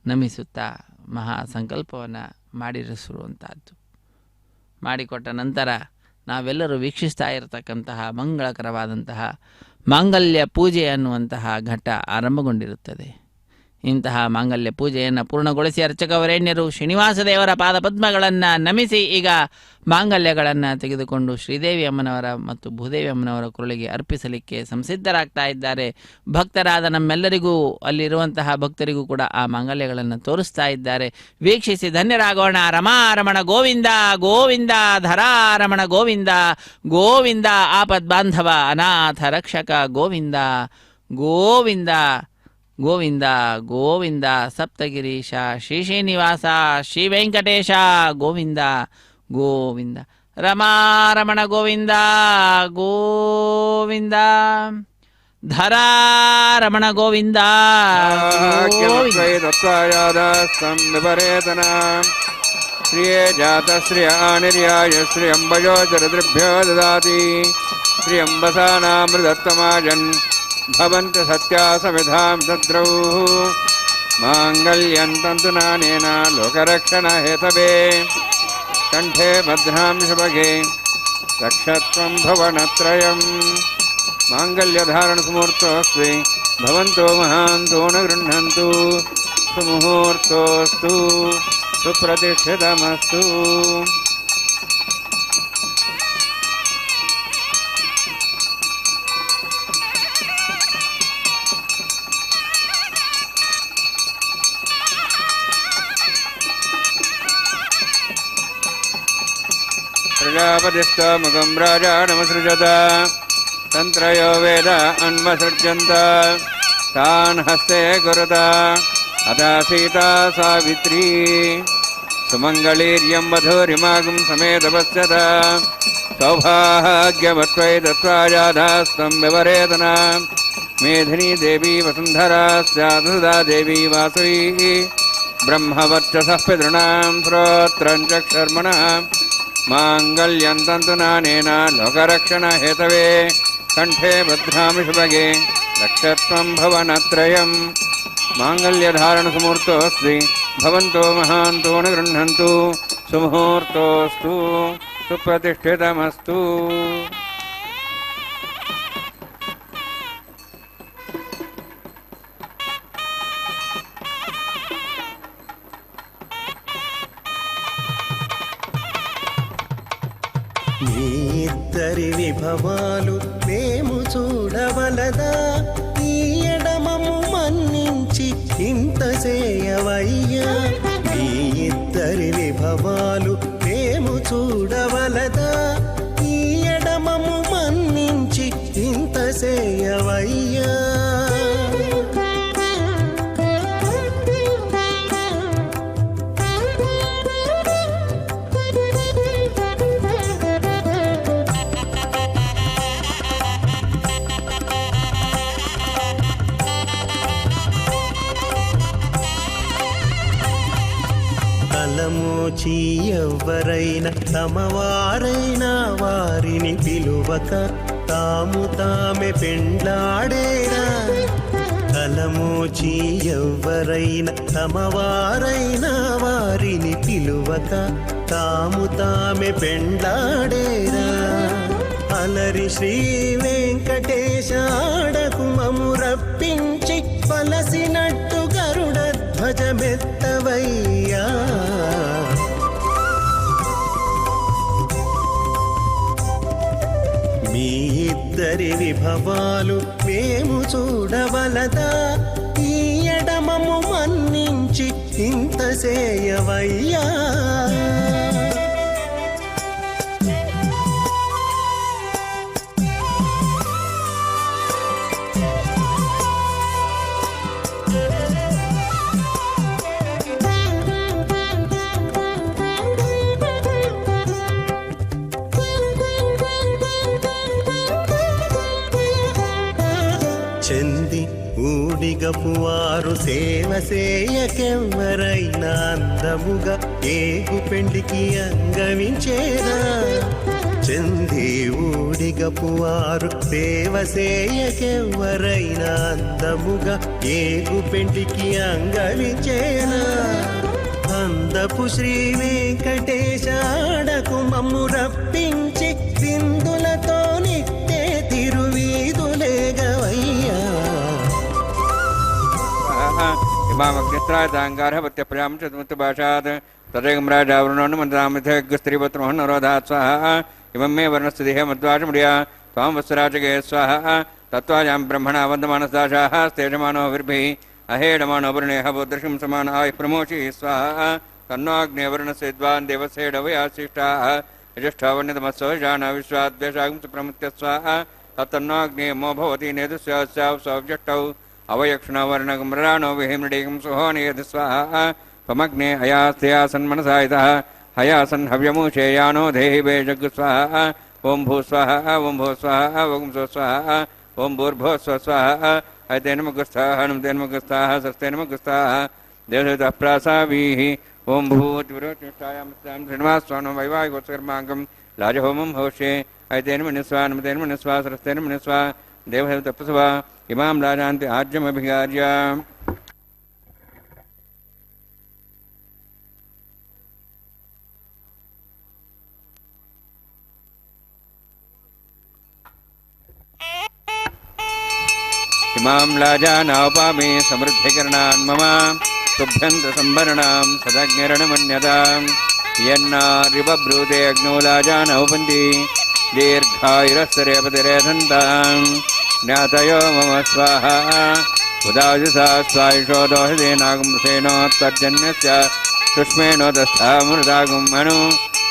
[SPEAKER 2] ನಮಿಸುತ್ತಾ ಮಹಾಸಂಕಲ್ಪವನ್ನು ಮಾಡಿರಿಸಿರುವಂಥದ್ದು. ಮಾಡಿಕೊಟ್ಟ ನಂತರ ನಾವೆಲ್ಲರೂ ವೀಕ್ಷಿಸ್ತಾ ಇರತಕ್ಕಂತಹ ಮಂಗಳಕರವಾದಂತಹ ಮಾಂಗಲ್ಯ ಪೂಜೆ ಅನ್ನುವಂತಹ ಘಟ್ಟ ಆರಂಭಗೊಂಡಿರುತ್ತದೆ. ಇಂತಹ ಮಾಂಗಲ್ಯ ಪೂಜೆಯನ್ನು ಪೂರ್ಣಗೊಳಿಸಿ ಅರ್ಚಕ ವರೇಣ್ಯರು ಶ್ರೀನಿವಾಸ ದೇವರ ಪಾದಪದ್ಮಗಳನ್ನು ನಮಿಸಿ ಈಗ ಮಾಂಗಲ್ಯಗಳನ್ನು ತೆಗೆದುಕೊಂಡು ಶ್ರೀದೇವಿ ಅಮ್ಮನವರ ಮತ್ತು ಭೂದೇವಿ ಅಮ್ಮನವರ ಕುರಳಿಗೆ ಅರ್ಪಿಸಲಿಕ್ಕೆ ಸಂಸಿದ್ಧರಾಗ್ತಾ ಇದ್ದಾರೆ. ಭಕ್ತರಾದ ನಮ್ಮೆಲ್ಲರಿಗೂ ಅಲ್ಲಿರುವಂತಹ ಭಕ್ತರಿಗೂ ಕೂಡ ಆ ಮಾಂಗಲ್ಯಗಳನ್ನು ತೋರಿಸ್ತಾ ಇದ್ದಾರೆ. ವೀಕ್ಷಿಸಿ ಧನ್ಯರಾಗೋಣ. ರಮಾರಮಣ ಗೋವಿಂದ ಗೋವಿಂದ, ಧರಾರಮಣ ಗೋವಿಂದ ಗೋವಿಂದ, ಆಪದ್ ಬಾಂಧವ ಅನಾಥ ರಕ್ಷಕ ಗೋವಿಂದ ಗೋವಿಂದ ಗೋವಿಂದ ಗೋವಿಂದ, ಸಪ್ತಗಿರೀಶ ಶ್ರೀ ಶ್ರೀನಿವಾಸ ಶ್ರೀ ವೆಂಕಟೇಶ ಗೋವಿಂದ ಗೋವಿಂದ, ರಮಾರಮಣ ಗೋವಿಂದ ಗೋವಿಂದ, ಧರಾರಮಣ ಗೋವಿಂದ
[SPEAKER 1] ವಿಪರೇತನ ಶ್ರಿಯೇ ಜಾತ ಶ್ರಿಯ ನಿರ್ಯಾಯ ಶ್ರೀ ಅಂಬಜೋ ಜರದೃಭ್ಯೋ ದದಾತಿ ಶ್ರೀ ಅಂಬಸಾನಾಮೃತತ್ತಮಾಜನ್ ಭವಂತ ಸತ್ಯಾ ಸಮಿಧಾಂ ತದ್ರೌ ಮಾಂಗಲ್ಯಂ ತಂತುನಾನೇನ ಲೋಕರಕ್ಷಣ ಹೇತವೇ ಕಂಠೆ ಭದ್ರಾಂ ಶುಭಗೆ ರಕ್ಷತ್ವಂ ಭವನತ್ರಯಂ ಮಾಂಗಲ್ಯಧಾರಣ ಸುಮೂರ್ತೋಸ್ತಿ ಭವಂತೋ ಮಹಾಂತೋ ನ ಗೃಹಂತು ಸುಮುಹೂರ್ತೋಸ್ತು ಸುಪ್ರತಿಷ್ಠಿತಮಸ್ತು. ಪ್ರಜಾಪತಿಸ್ತಮುಖಂ ರಾಜಾನಮಸೃಜತ ತಂತ್ರಯೋ ವೇದ ಅನ್ವಸೃಜ್ಯಂತ ತಾನ್ ಹಸ್ತೆ ಕುರುತ ಅಥ ಸೀತಾ ಸಾವಿತ್ರೀ ಸುಮಂಗಳೀರ್ಯಂ ವಧೂರಿಮಾಗಂ ಸಮೇತಪಶ್ಯತ ಸೌಭಾಗ್ಯವತ್ವೈ ದತ್ವಾಜಾಧಾಸ್ತಂ ವಿವರೇತನ ಮೇಧಿನಿ ದೇವಿ ವಸುಂಧರಾ ಸ್ಯಾದುದಾ ದೇವಿ ವಾಸವಿ ಬ್ರಹ್ಮವರ್ಚಸಃ ಪಿತॄಣಾಂ ಶ್ರೋತ್ರಂ ಚಕ್ಷುರ್ಮಣಃ ಮಾಂಗಲ್ಯಂ ತಂತುನಾನೇನ ಲೋಕರಕ್ಷಣ ಹೇತವೇ ಕಂಠೆ ಭದ್ರಾಮಿ ಶುಭಗೆ ರಕ್ಷತ್ವಂ ಭವನತ್ರಯಂ ಮಾಂಗಲ್ಯಧಾರಣ ಸುಮೂರ್ತೋಸ್ತಿ ಭವಂತೋ ಮಹಾಂತೋ ನ ಗೃಹಂತು ಸುಮುಹೂರ್ತೋಸ್ತು ಸುಪ್ರತಿಷ್ಠಿತಮಸ್ತು.
[SPEAKER 3] మీ ఇద్దరి విభవాలు మేము చూడవలదా, ఈ ఎడమము మన్నించి ఇంత చేయవయ్యా. మీ ఇద్దరి విభవాలు మేము చూడవలదా, ఈ ఎడమము మన్నించి ఇంత చేయవయ్యా. తలమోచి ఎవ్వరైనా తమవారైనా వారిని పిలువక తాము తామె పెండ్లాడేరా. తలమోచి ఎవ్వరైనా తమవారైనా వారిని పిలువక తాము తామె పెండ్లాడేరా. అలరి శ్రీ వెంకటేశ ఆడకు మము రప్పించి పలసినట్టు గరుడ ధ్వజమెత్తవయ్యా. మీ ఇద్దరి విభవాలు మేము చూడవలదా, ఈ ఎడమము మన్నించి ఇంత చేయవయ్యా. చెంది ఊడిగపు వారు సేవ సేయకెవ్వరైనా అందముగా ఏగు పెండికి అంగవించేదా. చెంది ఊడిగపు వారు సేవ సేయకెవ్వరైనా అందముగా ఏగు పెండికి అంగవించేనా. అందపు శ్రీ వెంకటేశ ఆడకు మమ్ము రప్పించి విందులతో నిట్టే తిరువీధులేగవయ్యా.
[SPEAKER 1] मामग्निस्त्रादाङ्गारभत्यप्रजां चतुर्थभाषात् तदेकं राजावरुणोन्मन्दामिथग्स्त्रीपत्रोहन्नरोधात् स्वाहा इमं मे वर्णस्थितिः मद्वाचमुडिया त्वां वत्सराजगे स्वाहा तत्त्वायां ब्रह्मणा वन्दमानसदाशाः स्तेजमानो विर्भिः अहेडमानो वरुणेः बोदृशं समान आयुः प्रमोषि स्वाहा तन्नाग्नेवर्णस्य विद्वान् देवसेडवयाशिष्टाः यज्येष्ठावन्यतमस्व जान विश्वाद्वेषागं सुप्रमुत्य स्वाहा तत्तन्नाग्नेयमो भवति नेदुस्यास्याव सौव्यष्टौ अवयक्षणवर्णगमृणानो विहिमृडीकं सुहोनेयधि स्वाहा पमग्ने अयास्तया सन्मनसा इतः हयासन् हव्यमुषेयानो देहि वेजग् स्वाहा ओं भू स्वाहा ओं भू स्वाहा ओं सो स्वाहा ओं भूर्भुवः स्वः स्वाहा ऐतेन मुगुस्थाः हनुमतेन मुगुस्थाः सस्तेन मुगुस्थाः देवसेतः प्रासावीः ओं भूतिविरोचनिष्ठायां श्रीनिवासस्वामिनो वैवाहिकोत्सकर्माङ्गं लाजहोमं होष्ये ऐतेन मनुस्वा हनुमतेन मनुस्वा सरस्तेन मनुस्वा देवसेतः प्रसवा इमां लाजान्ति आज्यमभिगार्य इमां लाजानावपामि समृद्धिकरणान् मम तुभ्यन्तसंभरणां सदग्निरणमन्यतां यन्नारिबभ्रूते अग्नौ लाजानौपन्ति दीर्घायुरस्तरेपतिरेधन्तां ज्ञातयो मम स्वाहा उदाजुषा स्वायुषो दोषदेनागुंसेनोत्तर्जन्यस्य सुष्मेणोदस्थामृतागुं मनु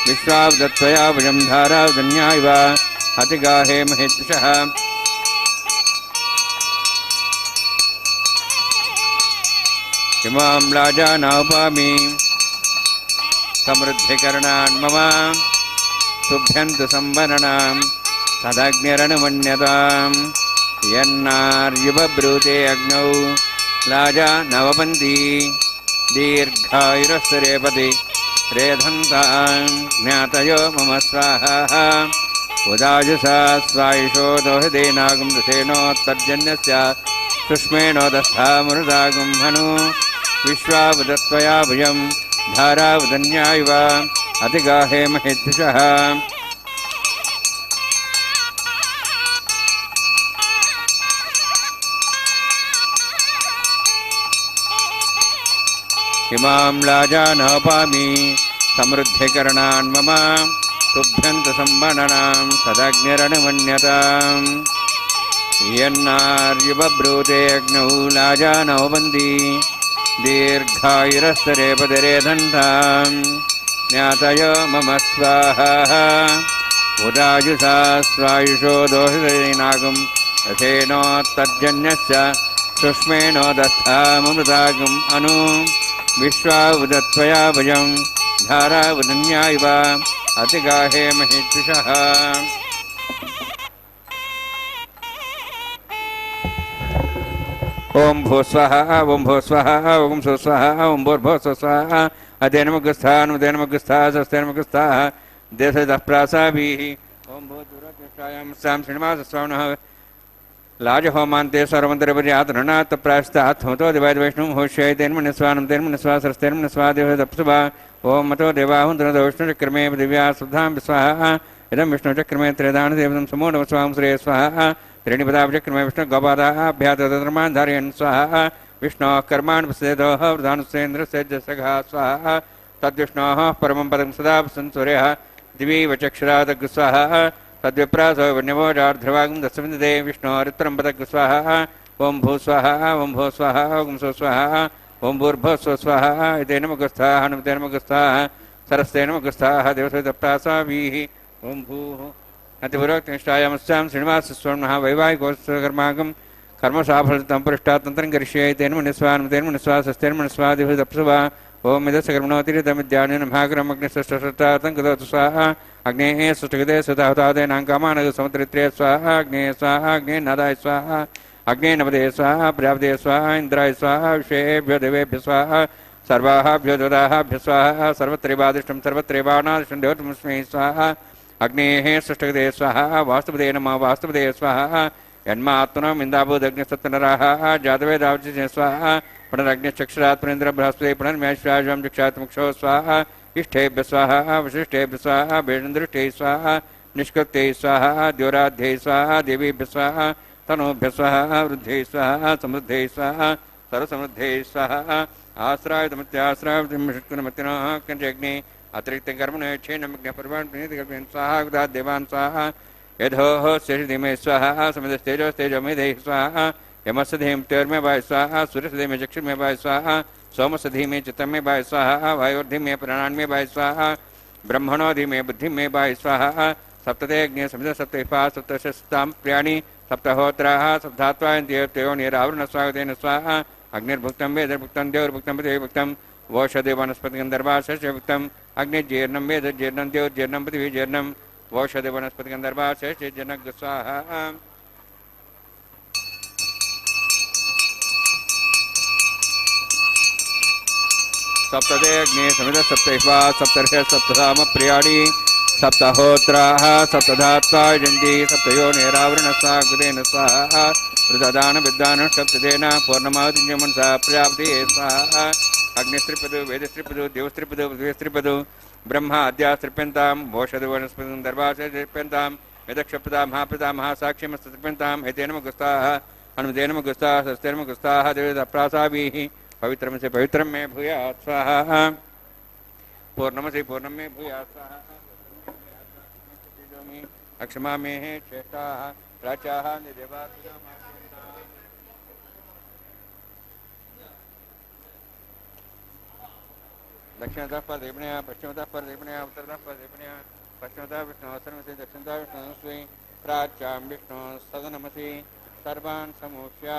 [SPEAKER 1] विश्वावदत्त्वया भुजं धारावदन्यायव अतिगाहे महेद्विषः इमां लाजानावपामि समृद्धिकरणान् मम तुभ्यन्तु संवरणां तदग्निरणमन्यतां यन्नार्युबभ्रूते अग्नौ लाजानवपन्ति दीर्घायुरस्तरेपति रेधन्तां ज्ञातयो मम स्वाहा उदाजुषा स्वायुषो दोषदेनागुं दशेनोत्तर्जन्यस्य सुष्मेणोदस्थामृतागुं हनु विश्वावदत्त्वया भुजं धारावदन्यायव अतिगाहे महेद्विषः इमां लाजानवपामि समृद्धिकरणान् मम तुभ्यन्तु संवरणां तदग्निरणमन्यतां यन्नार्युबभ्रूते अग्नौ लाजानवपन्ति दीर्घायुरस्तरेपतिरेधन्तां ज्ञातयो मम स्वाहा उदाजुषा स्वायुषो दोषदेनागुं रथेनोत्तर्जन्यस्य सुष्मेणोदस्थामृतागुम् अनु विश्वावदत्त्वया भुजं धारावदन्यायव अतिगाहे महेद्विषः ओं भूस्वाहा ओं भूस्वाहा ओं सुस्वाहा ओं भूर्भुवः स्वाहा अदेनमुगुस्थाः हनुमतेनमुगुस्थाः स्वस्तेनमुगुस्थाः देवसेतः प्रासावीः ओं भूतिविरोचनिष्ठायां श्रीनिवासस्वामिनः लाजहोमान्ते सर्वमन्त्रपर्यातृणात् प्रायश्चित्तात् होतो दिवादिवैष्णुं होष्यैतेन मनुस्वा हनुमतेन मनुस्वा सरस्तेन मनुस्वा देवसेतः प्रसवा ओं मतो देवाहुन्द्रतो विष्णुचक्रमे दिव्या सुधां स्वाहा इदं विष्णुचक्रमे त्रिदानदेवतं समूढमस्वां श्रेय स्वाहा त्रीणिपदाभिचक्रमे विष्णुगोपादाभ्यातधर्मान् धारयन् स्वाहा विष्णोः कर्माणि प्रसेदोः वृधानुसेन्द्रसेजसघा स्वाहा तद्विष्णोः परमं पदं सदा संसूर्यः दिवि वचक्षुरादग् स्वाहा तद्विप्रासो वन्यवोजार्ध्रवागं दशविन्दते विष्णोरुत्तरं पदग् स्वाहा ओं भूस्वाहा ओं भूस्वाहा ओं सुस्वाहा ओं भूर्भुवः स्वस्वाहा इतेन मुगुस्थाः हनुमतेन मुगुस्थाः सरस्तेन मुगुस्थाः देवसेतः प्रासावीः ओं भूः अतिपुरोक्तनिष्ठायामस्यां श्रीनिवासस्वामिनः वैवाहिकोत्सवकर्माकं कर्मसाफलतं पुरुष्टात्तन्त्रं करिष्ये तेन मनुस्वा हनुमतेन मनुस्वा सस्तेन मनुस्वा देवसेतः प्रसवा ओं मिदस्सकर्मणोतिरितमिद्यानेन महाकरम् अग्निशस्त्रशस्त्रार्थं कृतोतु स्वाहा अग्नेः सुष्ठुगते सुताहुतादेनां कामानग समुद्रित्रे स्वाहा अग्नेः स्वाहा अग्नेः नादाय स्वाहा अग्नेः नवदे स्वाहा प्रजापते स्वाहा इन्द्राय स्वाहा विषयेभ्यो देवेभ्यः स्वाहा सर्वाभ्यो देवताभ्यः स्वाहा सर्वत्रैवादिष्टं सर्वत्रैवानादिष्टं देवतमस्मै स्वाहा अग्नेः सुष्ठुगते स्वाहा वास्तुपदे नमः वास्तुपदे स्वाहा यन्मात्मनो इन्दाभूदग्निसत्तनराः जातवेदावचिते स्वाहा पुनरग्निश्चक्षुरात् पुरेन्द्र बृहस्पति पुनर्मेश्वाजं चक्षात्मुक्षो स्वाहा इष्टेभ्यः स्वाहा वशिष्ठेभ्यः स्वाहा वेदन्दृष्टे स्वाहा निष्कृत्यै स्वाहा द्योराध्यै स्वाहा देवीभ्यः स्वाहा तनोभ्यः स्वाहा वृद्ध्यै स्वाहा समृद्ध्यै स्वाहा सर्वसमृद्धे स्वाहा आश्रायुधमत्याश्रायुधमतिनः कंजग्नि अतिरिक्त कर्मण क्षेत्रमग्न परमाण प्रणीतिकल्पयन् स्वाहा उदात् देवान् स्वाहा यधोः शेषधिमे स्वाहा समिधस्तेजोस्तेजोमेधे स्वाहा यमस्य धीम तेर्मे वाय स्वाहा सूर्यस्य धीमे चक्षुर्मे वाय स्वाहा सोमस्य धीमे चित्तमे वाय स्वाहा वायुर्धीमे प्राणान्मे वाय स्वाहा ब्रह्मणो धीमे बुद्धिमे वाय स्वाहा सप्तते अग्नि समिध सप्तविपा सप्तशस्तां प्रियाणि सप्तहोत्राः सप्तात्वायन्त्यो निरावरण स्वागतेन स्वाहा अग्निर्भुक्तं वेदर्भुक्तं देवर्भुक्तं पृथिवीभुक्तं वोषधे वनस्पतिगन्धर्वाशस्यभुक्तं अग्निर्जीर्णं वेदजीर्णं देवजीर्णं पृथिवीजीर्णं वोषधे वनस्पतिगन्धर्वाशस्यजनग स्वाहा सप्तते अग्नि समिध सप्तविपा सप्तर्षः सप्तसाम प्रियाणि सप्तहोत्राः सप्तधात्वायजन्ति सप्तयो निरावरण स्वागतेन स्वाहा ऋतदान विद्वान सप्तदेन पूर्णमावति मनसा प्रजापति स्वाहा अग्निस्त्रिपदु वेदस्त्रिपदु देवस्त्रिपदु पृथ्वीस्त्रिपदु ब्रह्मा अद्यास्त्रिप्यन्तां वोषधि वनस्पतिगन्धर्वाशस्त्रिप्यन्तां यदक्षप्रदा महाप्रदा महासाक्ष्यमस्त्रिप्यन्तां एतेन गुस्ताः हनुमतेन गुस्ताः स्वस्तेन गुस्ताः देवताप्रासाभिः पवित्रम से पवित्रम में भूयात् स्वाहा पूर्णम से पूर्णम में भूयात् स्वाहा अक्षमा में है श्रेष्ठा प्राचाः निदेवा दक्षिणतः पर देवनया पश्चिमतः पर देवनया उत्तरतः पर देवनया पश्चिमतः विष्णु सर्व से दक्षिणतः विष्णु स्वी प्राच्यां विष्णु सदनमसि सर्वान् समूह्य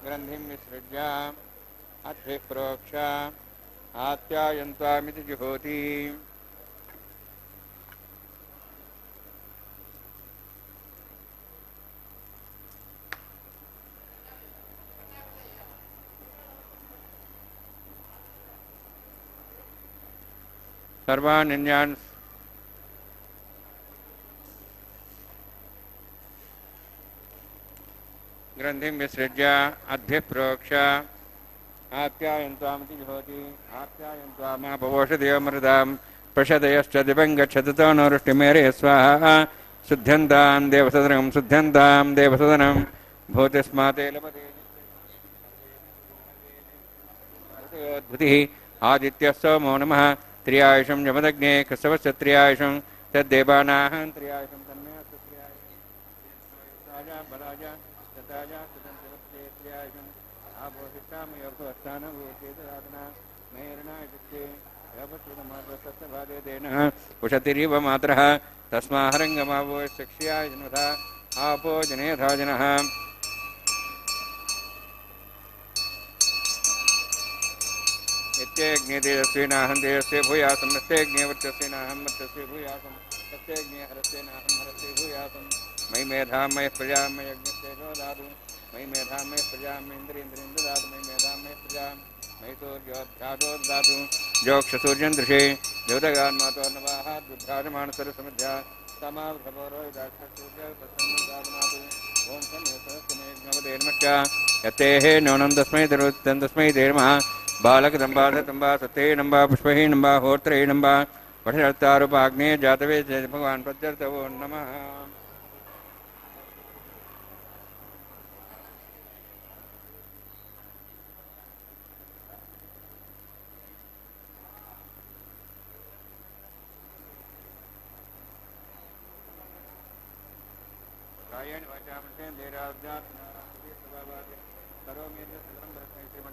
[SPEAKER 1] ग्रन्थिं विसृज्य अद्भिः प्रोक्ष आत्यायन्त्वामिति जुहोति सर्वान् इन्द्रियान् ग्रन्थिं विसृज्य अद्भिः प्रोक्ष आप्यायन्त्वामिति जुहोति आप्यायन्त्वामापवोषधेयमृतां प्रशदयश्च दिवं गच्छततो नो वृष्टिमेरे स्वाहा शुद्ध्यन्तां देवसदनं शुद्ध्यन्तां देवसदनं भूतिस्माते लभते अद्भुतिः आदित्यः सोमो नमः त्र्यायुषं यमदग्ने कृष्णवस्य त्र्यायुषं तद्देवानाः त्र्यायुषं तन्मे त्र्यायुषं बलाजा तताजा त्र्यायुषं उषतिरिव मात्रः तस्माहरङ्गमावो शिक्ष्याय जन्मथा आपो जनेधा जनः नित्यज्ञेतेजस्विनाहं तेजस्वे भूयासं नस्तेज्ञेवर्चस्विनाहं वर्चस्वे भूयासं सत्यज्ञेहरस्वेनाहं हरस्वे भूयासं मयि मेधां मयि प्रजां मयि अग्निस्तेजो दातु मयि मेधां मयि प्रजां मयीन्द्रेन्द्रेन्द्र ददातु मयि मेधां मयि प्रजां मयि सूर्योऽध्यासो ददातु जोक्षसूर्यं दृशे देवदगान्मातोर्नवाः दुर्भ्राजमानसरसमध्या समाभ्रभोरोहिदाक्षसूर्यप्रसन्नदातु ॐ सन्नेसहस्रमेघ्नवदेर्मश्च यतेः नौनं तस्मै तरुत्तं तस्मै देर्मः बालकदम्बा दम्बा सत्ये नम्बा पुष्पहे नम्बा होत्रे नम्बा वठरत्तारूपाग्ने जातवे जय भगवान् प्रत्यर्थवो नमः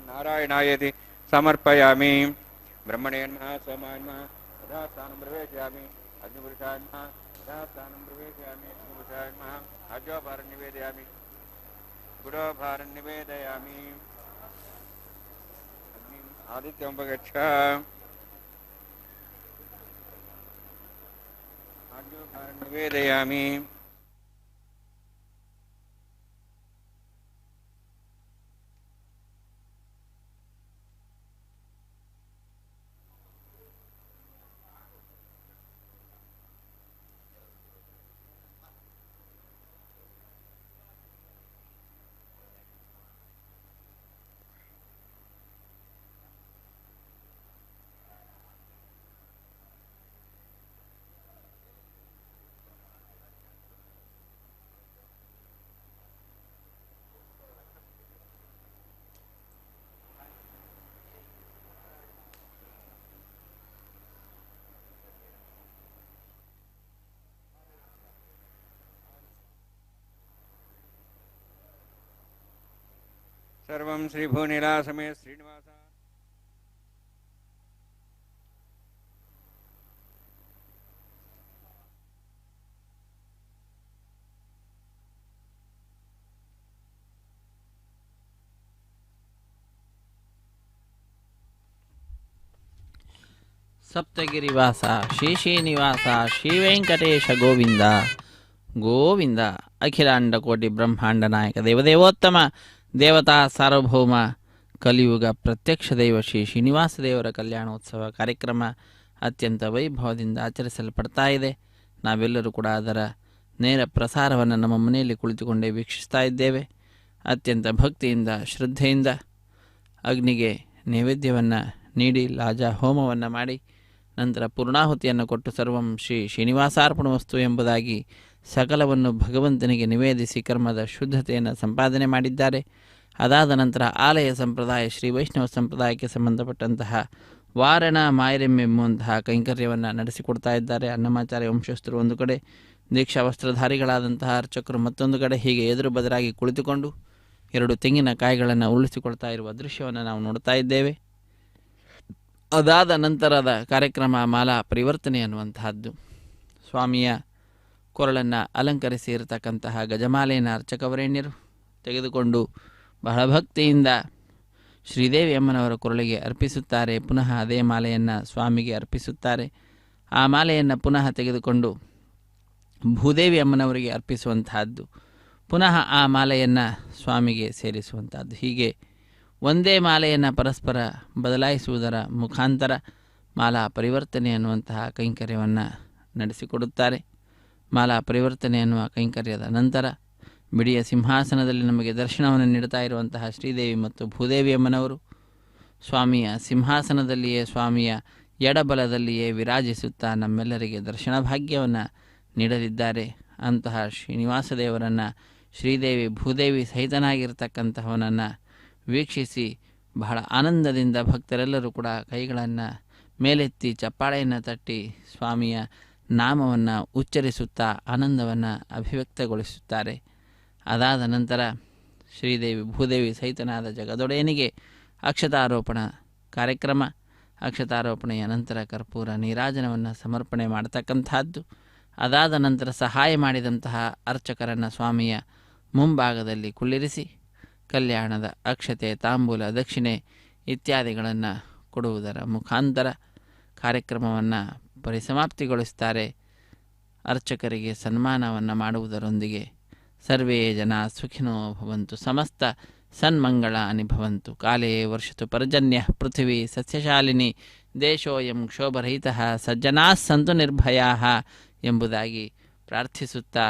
[SPEAKER 1] नारायणायति समर्पयामि ब्रह्मणे नमः सोमाय नमः तथा स्थानं प्रवेशयामि अग्निपुरुषाय नमः तथा स्थानं प्रवेशयामि अग्निपुरुषाय नमः अजोभारं निवेदयामि गुडोभारं निवेदयामि आदित्योपगच्छ अजोभारं निवेदयामि ಸರ್ವಂ ಶ್ರೀ ಭೂನಿಲಾಸಮೇ ಶ್ರೀನಿವಾಸ.
[SPEAKER 2] ಸಪ್ತಗಿರಿವಾಸ ಶ್ರೀ ಶ್ರೀನಿವಾಸ ಶ್ರೀ ವೆಂಕಟೇಶ ಗೋವಿಂದ ಗೋವಿಂದ. ಅಖಿಲಾಂಡ ಕೋಟಿ ಬ್ರಹ್ಮಾಂಡ ನಾಯಕ ದೇವದೇವೋತ್ತಮ ದೇವತಾ ಸಾರ್ವಭೌಮ ಕಲಿಯುಗ ಪ್ರತ್ಯಕ್ಷ ದೈವ ಶ್ರೀ ಶ್ರೀನಿವಾಸ ದೇವರ ಕಲ್ಯಾಣೋತ್ಸವ ಕಾರ್ಯಕ್ರಮ ಅತ್ಯಂತ ವೈಭವದಿಂದ ಆಚರಿಸಲ್ಪಡ್ತಾ ಇದೆ. ನಾವೆಲ್ಲರೂ ಕೂಡ ಅದರ ನೇರ ಪ್ರಸಾರವನ್ನು ನಮ್ಮ ಮನೆಯಲ್ಲಿ ಕುಳಿತುಕೊಂಡೇ ವೀಕ್ಷಿಸ್ತಾ ಇದ್ದೇವೆ. ಅತ್ಯಂತ ಭಕ್ತಿಯಿಂದ ಶ್ರದ್ಧೆಯಿಂದ ಅಗ್ನಿಗೆ ನೈವೇದ್ಯವನ್ನು ನೀಡಿ ಲಾಜಾ ಹೋಮವನ್ನು ಮಾಡಿ ನಂತರ ಪೂರ್ಣಾಹುತಿಯನ್ನು ಕೊಟ್ಟು ಸರ್ವಂ ಶ್ರೀ ಶ್ರೀನಿವಾಸಾರ್ಪಣವಸ್ತು ಎಂಬುದಾಗಿ ಸಕಲವನ್ನು ಭಗವಂತನಿಗೆ ನಿವೇದಿಸಿ ಕರ್ಮದ ಶುದ್ಧತೆಯನ್ನು ಸಂಪಾದನೆ ಮಾಡಿದ್ದಾರೆ. ಅದಾದ ನಂತರ ಆಲಯ ಸಂಪ್ರದಾಯ ಶ್ರೀ ವೈಷ್ಣವ ಸಂಪ್ರದಾಯಕ್ಕೆ ಸಂಬಂಧಪಟ್ಟಂತಹ ವಾರಣ ಮಾಯರೆಂ ಎಂಬುವಂತಹ ಕೈಂಕರ್ಯವನ್ನು ನಡೆಸಿಕೊಡ್ತಾ ಇದ್ದಾರೆ. ಅನ್ನಮಾಚಾರ್ಯ ವಂಶಸ್ಥರು ಒಂದು ಕಡೆ, ದೀಕ್ಷಾ ವಸ್ತ್ರಧಾರಿಗಳಾದಂತಹ ಅರ್ಚಕರು ಮತ್ತೊಂದು ಕಡೆ, ಹೀಗೆ ಎದುರು ಬದಲಾಗಿ ಕುಳಿತುಕೊಂಡು 2 ತೆಂಗಿನಕಾಯಿಗಳನ್ನು ಉರುಳಿಸಿಕೊಳ್ತಾ ಇರುವ ದೃಶ್ಯವನ್ನು ನಾವು ನೋಡ್ತಾ ಇದ್ದೇವೆ. ಅದಾದ ನಂತರದ ಕಾರ್ಯಕ್ರಮ ಮಾಲಾ ಪರಿವರ್ತನೆ ಅನ್ನುವಂತಹದ್ದು. ಸ್ವಾಮಿಯ ಕೊರಳನ್ನು ಅಲಂಕರಿಸಿ ಇರತಕ್ಕಂತಹ ಗಜಮಾಲೆಯನ್ನು ಅರ್ಚಕವರೇಣ್ಯರು ತೆಗೆದುಕೊಂಡು ಬಹಳ ಭಕ್ತಿಯಿಂದ ಶ್ರೀದೇವಿ ಅಮ್ಮನವರ ಕೊರಳಿಗೆ ಅರ್ಪಿಸುತ್ತಾರೆ. ಪುನಃ ಅದೇ ಮಾಲೆಯನ್ನು ಸ್ವಾಮಿಗೆ ಅರ್ಪಿಸುತ್ತಾರೆ. ಆ ಮಾಲೆಯನ್ನು ಪುನಃ ತೆಗೆದುಕೊಂಡು ಭೂದೇವಿ ಅಮ್ಮನವರಿಗೆ ಅರ್ಪಿಸುವಂತಹದ್ದು. ಪುನಃ ಆ ಮಾಲೆಯನ್ನು ಸ್ವಾಮಿಗೆ ಸೇರಿಸುವಂಥದ್ದು. ಹೀಗೆ ಒಂದೇ ಮಾಲೆಯನ್ನು ಪರಸ್ಪರ ಬದಲಾಯಿಸುವುದರ ಮುಖಾಂತರ ಮಾಲಾ ಪರಿವರ್ತನೆ ಅನ್ನುವಂತಹ ಕೈಂಕರ್ಯವನ್ನು ನಡೆಸಿಕೊಡುತ್ತಾರೆ. ಮಾಲಾ ಪರಿವರ್ತನೆ ಅನ್ನುವ ಕೈಂಕರ್ಯದ ನಂತರ ಬಿಡಿಯ ಸಿಂಹಾಸನದಲ್ಲಿ ನಮಗೆ ದರ್ಶನವನ್ನು ನೀಡುತ್ತಾ ಇರುವಂತಹ ಶ್ರೀದೇವಿ ಮತ್ತು ಭೂದೇವಿ ಅಮ್ಮನವರು ಸ್ವಾಮಿಯ ಸಿಂಹಾಸನದಲ್ಲಿಯೇ, ಸ್ವಾಮಿಯ ಎಡಬಲದಲ್ಲಿಯೇ ವಿರಾಜಿಸುತ್ತಾ ನಮ್ಮೆಲ್ಲರಿಗೆ ದರ್ಶನ ಭಾಗ್ಯವನ್ನು ನೀಡಲಿದ್ದಾರೆ. ಅಂತಹ ಶ್ರೀನಿವಾಸ ದೇವರನ್ನು, ಶ್ರೀದೇವಿ ಭೂದೇವಿ ಸಹಿತನಾಗಿರ್ತಕ್ಕಂತಹವನನ್ನು ವೀಕ್ಷಿಸಿ ಬಹಳ ಆನಂದದಿಂದ ಭಕ್ತರೆಲ್ಲರೂ ಕೂಡ ಕೈಗಳನ್ನು ಮೇಲೆತ್ತಿ ಚಪ್ಪಾಳೆಯನ್ನು ತಟ್ಟಿ ಸ್ವಾಮಿಯ ನಾಮವನ್ನು ಉಚ್ಚರಿಸುತ್ತಾ ಆನಂದವನ್ನು ಅಭಿವ್ಯಕ್ತಗೊಳಿಸುತ್ತಾರೆ. ಅದಾದ ನಂತರ ಶ್ರೀದೇವಿ ಭೂದೇವಿ ಸಹಿತನಾದ ಜಗದೊಡೆಯನಿಗೆ ಅಕ್ಷತಾರೋಪಣ ಕಾರ್ಯಕ್ರಮ. ಅಕ್ಷತಾರೋಪಣೆಯ ನಂತರ ಕರ್ಪೂರ ನೀರಾಜನವನ್ನು ಸಮರ್ಪಣೆ ಮಾಡತಕ್ಕಂಥದ್ದು. ಅದಾದ ನಂತರ ಸಹಾಯ ಮಾಡಿದಂತಹ ಅರ್ಚಕರನ್ನು ಸ್ವಾಮಿಯ ಮುಂಭಾಗದಲ್ಲಿ ಕುಳ್ಳಿರಿಸಿ ಕಲ್ಯಾಣದ ಅಕ್ಷತೆ, ತಾಂಬೂಲ, ದಕ್ಷಿಣೆ ಇತ್ಯಾದಿಗಳನ್ನು ಕೊಡುವುದರ ಮುಖಾಂತರ ಕಾರ್ಯಕ್ರಮವನ್ನು ಪರಿಸಮಾಪ್ತಿಗೊಳಿಸುತ್ತಾರೆ. ಅರ್ಚಕರಿಗೆ ಸನ್ಮಾನವನ್ನು ಮಾಡುವುದರೊಂದಿಗೆ ಸರ್ವೇ ಜನ ಸುಖಿನೋ ಭವಂತು, ಸಮಸ್ತ ಸನ್ಮಂಗಳಾನಿ ಭವಂತು, ಕಾಲೇ ವರ್ಷತು ಪರ್ಜನ್ಯ ಪೃಥಿವೀ ಸಸ್ಯಶಾಲಿನಿ, ದೇಶೋಯಂ ಕ್ಷೋಭರಹಿತಃ ಸಜ್ಜನಾಃ ಸಂತು ನಿರ್ಭಯಾಃ ಎಂಬುದಾಗಿ ಪ್ರಾರ್ಥಿಸುತ್ತಾ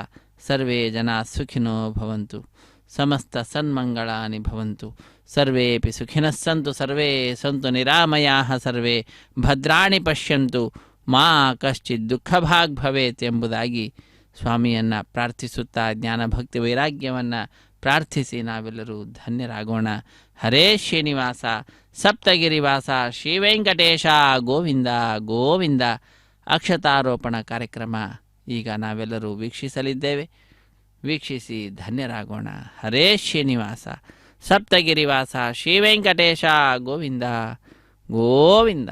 [SPEAKER 2] ಸರ್ವೇ ಜನ ಸುಖಿನೋ ಭವಂತು, ಸಮಸ್ತ ಸನ್ಮಂಗಳಾನಿ ಭವಂತು, ಸರ್ವೇಪಿ ಸುಖಿನಃ ಸಂತು, ಸರ್ವೇ ಸಂತು ನಿರಾಮಯಾಃ, ಸರ್ವೇ ಭದ್ರಾಣಿ ಪಶ್ಯಂತು, ಮಾ ಕಶ್ಚಿತ್ ದುಃಖಭಾಗ್ ಭವೇತ್ ಎಂಬುದಾಗಿ ಸ್ವಾಮಿಯನ್ನು ಪ್ರಾರ್ಥಿಸುತ್ತಾ ಜ್ಞಾನಭಕ್ತಿ ವೈರಾಗ್ಯವನ್ನು ಪ್ರಾರ್ಥಿಸಿ ನಾವೆಲ್ಲರೂ ಧನ್ಯರಾಗೋಣ. ಹರೇ ಶ್ರೀನಿವಾಸ ಸಪ್ತಗಿರಿವಾಸ ಶ್ರೀ ವೆಂಕಟೇಶ ಗೋವಿಂದ ಗೋವಿಂದ. ಅಕ್ಷತಾರೋಪಣ ಕಾರ್ಯಕ್ರಮ ಈಗ ನಾವೆಲ್ಲರೂ ವೀಕ್ಷಿಸಲಿದ್ದೇವೆ. ವೀಕ್ಷಿಸಿ ಧನ್ಯರಾಗೋಣ. ಹರೇ ಶ್ರೀನಿವಾಸ ಸಪ್ತಗಿರಿವಾಸ ಶ್ರೀ ವೆಂಕಟೇಶ ಗೋವಿಂದ ಗೋವಿಂದ.